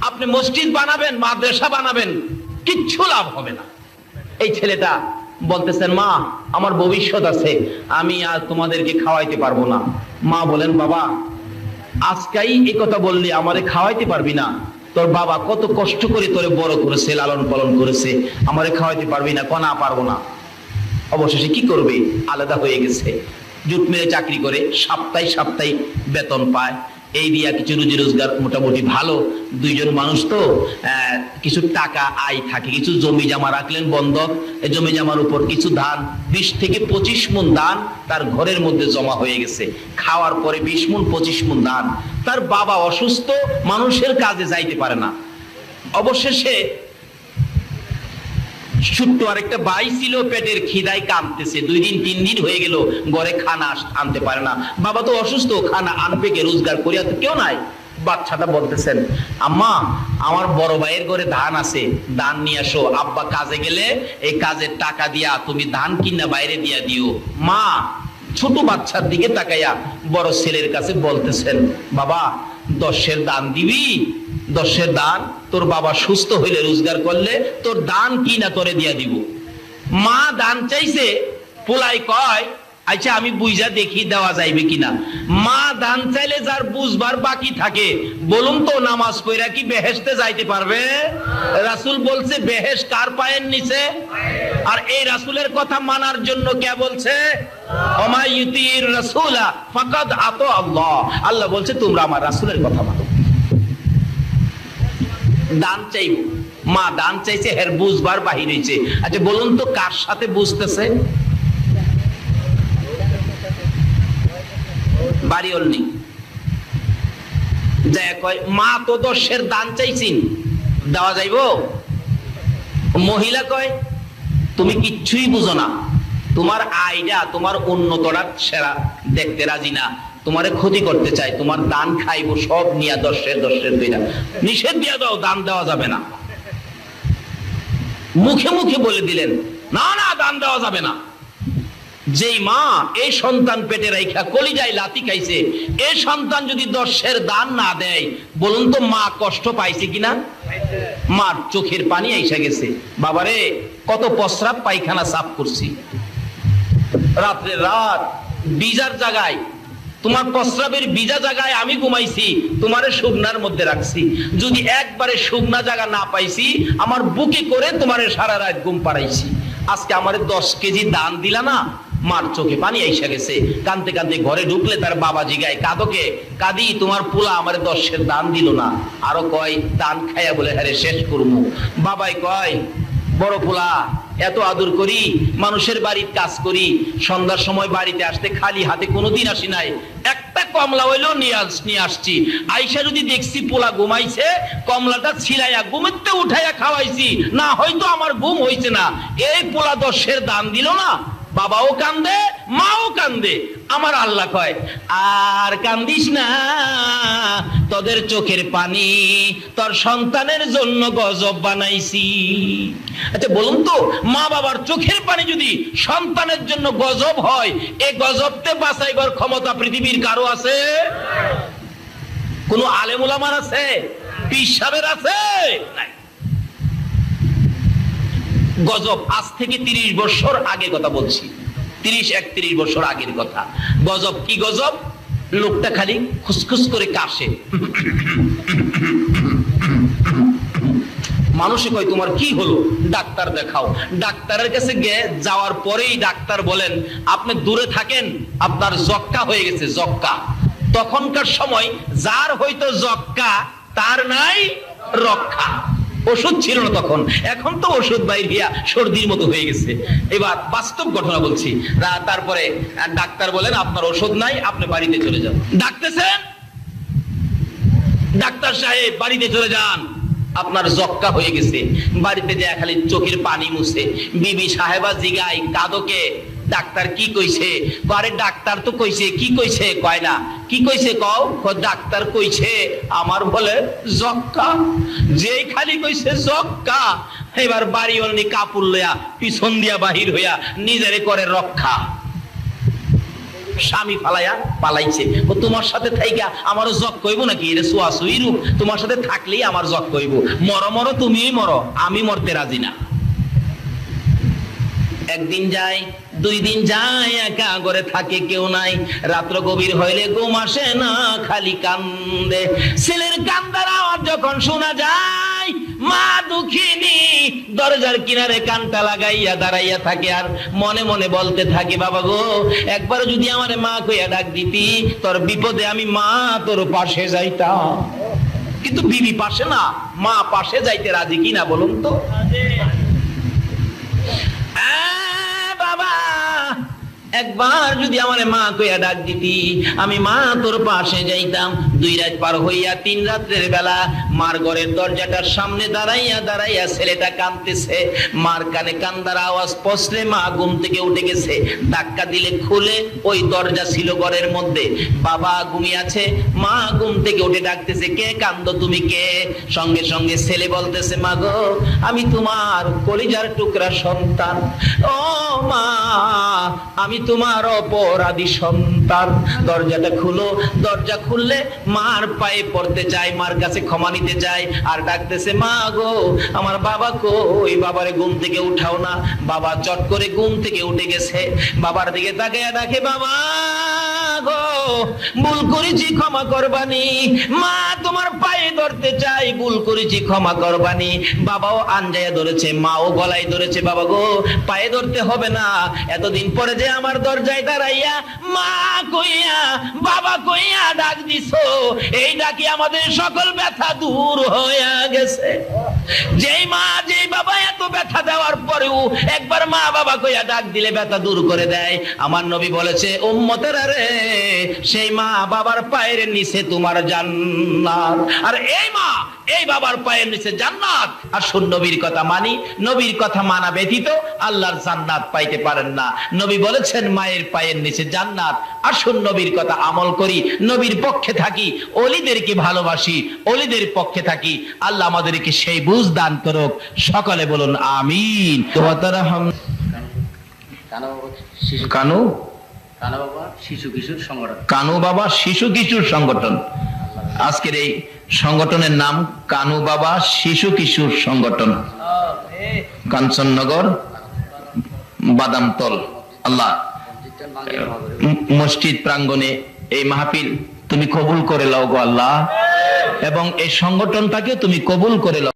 আপনি মসজিদ বানাবেন, মাদ্রাসা বানাবেন, কিচ্ছু লাভ হবে না। এই ছেলেটা বলতেছেন, মা আমার ভবিষ্যৎ আছে, আমি আর তোমাদেরকে খাওয়াইতে পারবো না। মা বলেন, বাবা আজকেই এই কথা বললি আমারে খাওয়াইতে পারবি না? তোর বাবা কত কষ্ট করে তোরে বড় করেছে, লালন পালন করেছে, আমারে খাওয়াইতে পারবি না? না, পারবো না। অবশেষে কি করবে? আলাদা হয়ে গেছে, জুট মেরে চাকরি করে, সপ্তাহে বেতন পায়। এই দিয়া কিছু রুজি রোজগার মোটামুটি ভালো। দুইজন মানুষ তো কিছু টাকা আয় থাকে, কিছু জমি জমা রাখলেন বন্ধক। এই জমি জমার উপর কিছু ধান, 20 থেকে 25 মণ ধান তার ঘরের মধ্যে জমা হয়ে গেছে। খাওয়ার পরে 20 মণ 25 মণ ধান। তার বাবা অসুস্থ, মানুষের কাজে যাইতে পারে না। অবশেষে ছোট্ট আরেকটা ভাই ছিল, পেটের খিদায় কাঁদতেছে, 2 দিন 3 দিন হয়ে গেল, ঘরে খানা আনতে পারে না। বাবা তো অসুস্থ, খানা আনবে কে? রোজগার করিয়া তো কেউ নাই। বাচ্চাটা বলতেছেন, আম্মা আমার বড় ভাইয়ের ঘরে ধান আছে, ধান নিয়ে আসো। আব্বা কাজে গেলে এই কাজের টাকা দিয়া তুমি ধান কিনা বাইরে দিয়া দিও। মা ছোট বাচ্চার দিকে তাকাইয়া বড় ছেলের কাছে বলতেছেন, বাবা 10-এর দান দিবি? 10-এর দান তোর বাবা সুস্থ হইলে, রোজগার করলে তোর দান কিনা তোরে দিয়া দিব। মা দান চাইছে, পোলাই কয় আচ্ছা আমি বুঝা দেখি দেওয়া যাইবে কিনা। মা দান চাইলে যার বুঝবার বাকি থাকে, বলুন তো নামাজ পড়া কি বেহেশতে যাইতে পারবে? রাসূল বলছে বেহেশ কার পায়ের নিচে। আর এই রাসূলের কথা মানার জন্য কে বলছে? ওমা ইউতির রাসূলা ফাকাদ আতা আল্লাহ। আল্লাহ বলছে তোমরা আমার রাসূলের কথা মানো। দান চাইব, মা দান চাইছে, হের বুঝবার বাহির হইছে। আচ্ছা বলুন তো কার সাথে বুঝতেছে? বাড়িওয়াল নেই, যায় কয় মা তো 10-এর দান চাইছিন, দেওয়া যাইব? মহিলা কয় তুমি কিচ্ছুই বুঝো না, তোমার আইডা তোমার উন্নতরা সেরা দেখতে রাজি না, তোমারে ক্ষতি করতে চাই, তোমার দান খাইবো সব নিয়া 10-এর দুইটা। নিষেধ দিয়া দাও, দান দেওয়া যাবে না। মুখে মুখে বলে দিলেন না না দান দেওয়া যাবে না। যেই মা এই সন্তান পেটে রাইখা কলিজায় লাথি খাইছে, এই সন্তান যদি 10-এর দান না দেয়, বলুন তো মা কষ্ট পাইছে কিনা? মার চোখের পানি আইসা গেছে। বাবারে কত প্রস্রাব পায়খানা সাফ করছি, রাত্রে রাত বিজার জায়গায়, তোমার প্রস্রাবের বিজা জায়গায় আমি ঘুমাইছি, তোমারে শুকনার মধ্যে রাখছি। যদি একবারে শুকনা জায়গা না পাইছি, আমার বুকে করে তোমারে সারা রাত ঘুম পাড়াইছি। আজকে আমারে 10 কেজি দান দিলা না। মার চোখে পানি আইসা গেছে, কাঁদতে কাঁদতে ঘরে ঢুকলে তার বাবা জিগায়, কাঁদোকে? কাঁদি, তোমার পোলা আমারে 10-এর দান দিল না। আরো কয় দান খাইয়া বলে হ্যাঁ শেষ করবো। বাবাই কয় বড় পোলা এত আদর করি, মানুষের বাড়ির কাজ করি, সন্ধ্যার সময় বাড়িতে আসতে খালি হাতে কোনোদিন আসি নাই, একটা কমলা হইলেও নিয়ে আসছি। আইসা যদি দেখছি পোলা ঘুমাইছে, কমলাটা ছিলাইয়া ঘুমিতে উঠাইয়া খাওয়াইছি, না হয়তো আমার ঘুম হইছে না। এই পোলা 10-এর দান দিল না। বাবাও কান্দে, মাও কান্দে। আমার আল্লাহ কয় আর কান্দিস না, তোদের চোখের পানি তোর সন্তানের জন্য গজব বানাইছি। আচ্ছা বলুন তো, মা বাবার চোখের পানি যদি সন্তানের জন্য গজব হয়, এই গজবতে বাঁচাইবার ক্ষমতা পৃথিবীর কারো আছে? কোন আলেম ওলামার আছে? পীর সাহেবের আছে? নাই। গজব আজ থেকে 30 বছর আগে কথা বলছি, 30-31 বছর আগের কথা। গজব কি গজব? লোকটা খালি খুসখুস করে কাশে, মানুষে কয় তোমার কি হলো, ডাক্তার দেখাও। ডাক্তারের কাছে যাওয়ার পরেই ডাক্তার বলেন আপনি দূরে থাকেন, আপনার যক্কা হয়ে গেছে, যক্কা। তখনকার সময় যার হয়তো যক্কা তার নাই রক্ষা। ওষুধ ছিল না তখন, এখন তো ওষুধ বাইর হইয়া সর্দির মতো হয়ে গেছে। এবার বাস্তব ঘটনা বলছি। তারপরে ডাক্তার বলেন আপনার ওষুধ নাই, আপনি বাড়িতে চলে যান। ডাকতেছেন, ডাক্তার সাহেব বাড়িতে চলে যান, আপনার যক্কা হয়ে গেছে। বাড়িতে যায় খালি চোখের পানি মুছে। বিবি সাহেবা জিগাই কাদকে ডাক্তার কি কইছে? আরে ডাক্তার তো কইছে। কি কইছে? কয় না। কি কইছে কও? ডাক্তার কইছে আমার বলে যক্কা। যেই খালি কইছে যক্কা, এবার বাড়ি অলনি কাপড় লইয়া পিছন দিয়া বাহির হইয়া নিজেরে করে রক্ষা। স্বামী ফালাইয়া পালাইছে। ও তোমার সাথে থাইকা আমারও জগ কইব নাকি? এটা সুয়াসুই রূপ, তোমার সাথে থাকলেই আমার জগ কইব। মরো মরো, তুমিই মরো, আমি মরতে রাজি না। একদিন যায়, 2 দিন যায়, একা ঘরে থাকে, কেউ নাই। রাত্র গভীর হইলে ঘুম আসে না, খালি কান্দে। ছেলের কান্দার আওয়াজ যখন শোনা যায়, মা দুঃখিনী দরজার কিনারে কানটা লাগাইয়া দাঁড়াইয়া থাকে আর মনে মনে বলতে থাকে, বাবা গো একবার যদি আমার মা কইয়া ডাক দিতি, তোর বিপদে আমি মা তোর পাশে যাইতাম। কিন্তু বিবি পাশে না, মা পাশে যাইতে রাজি কিনা বলুন তো? বাবা একবার যদি আমার মা কইয়া ডাক দিতি, আমি মা তোর পাশে যাইতাম। 2 রাত পার হইয়া 3 রাতের বেলা মার ঘরের দরজাটার সামনে দাঁড়াইয়া দাঁড়াইয়া ছেলেটা কাঁদতেছে। মার কানে কান্দার আওয়াজ পৌঁছলে মা ঘুম থেকে উঠে গেছে। ধাক্কা দিলে খুলে, ওই দরজা ছিল ঘরের মধ্যে। বাবা ঘুমিয়ে আছে, মা ঘুম থেকে উঠে ডাকতেছে, কে কান্দো তুমি, কে? সঙ্গে সঙ্গে ছেলে বলতেছে, মা গো আমি তোমার কলিজার টুকরা সন্তান। ও মা আমি তোমার অপরাধী সন্তান। দরজাটা খুলো। দরজা খুললে মার পায়ে পড়তে চায়, মার কাছে ক্ষমা নিতে চায়, আর ডাকতেছে, মা গো আমার বাবা কই? বাবারে ঘুম থেকে উঠাও না। বাবা চট করে ঘুম থেকে উঠে গেছে। বাবার দিকে তাকাইয়া ডাকে, বাবা গো ভুল করেছি, ক্ষমা করবানি। মা তোমার পায়ে ধরতে চাই, ভুল করেছি, ক্ষমা করবানি। বাবাও আঞ্জায়া ধরেছে, মাও গলায় ধরেছে, বাবা গো পায়ে ধরতে হবে না। এতদিন পরে যে আমার দরজায় দাঁড়াইয়া মা কইয়া বাবা কইয়া ডাক দিছো, এই ডাকি আমাদের সকল ব্যথা দূর হয়ে গেছে। যেই মা যেই বাবা এত ব্যথা দেওয়ার পরেও একবার মা বাবা কইয়া ডাক দিলে ব্যথা দূর করে দেয়। আমার নবী বলেছে, উম্মতেরা রে, সেই মা বাবার পায়ের নিচে তোমার জান্নাত। আর এই মা এই বাবার পায়ের নিচে জান্নাত। আর শুন, নবীর কথা মানি, নবীর কথা মানা ব্যতীত আল্লাহর জান্নাত পাইতে পারেন না। নবী বলেছেন মায়ের পায়ের নিচে জান্নাত। আসুন নবীর কথা আমল করি, নবীর পক্ষে থাকি, ওলিদেরকে ভালোবাসি, ওলিদের পক্ষে থাকি। আল্লাহ আমাদেরকে সেই বুঝ দান করুক। সকলে বলুন আমিন। কানু বাবা শিশু কিশোর সংগঠন, কানু বাবা শিশু কিশোর সংগঠন। আজকের এই সংগঠনের নাম কানু বাবা শিশু কিশোর সংগঠন, কাঞ্চননগর, বাদামতল। আল্লাহ মসজিদ প্রাঙ্গণে এই মাহফিল তুমি কবুল করে লাও গো আল্লাহ, এবং এই সংগঠনটাকে তুমি কবুল করে লাও।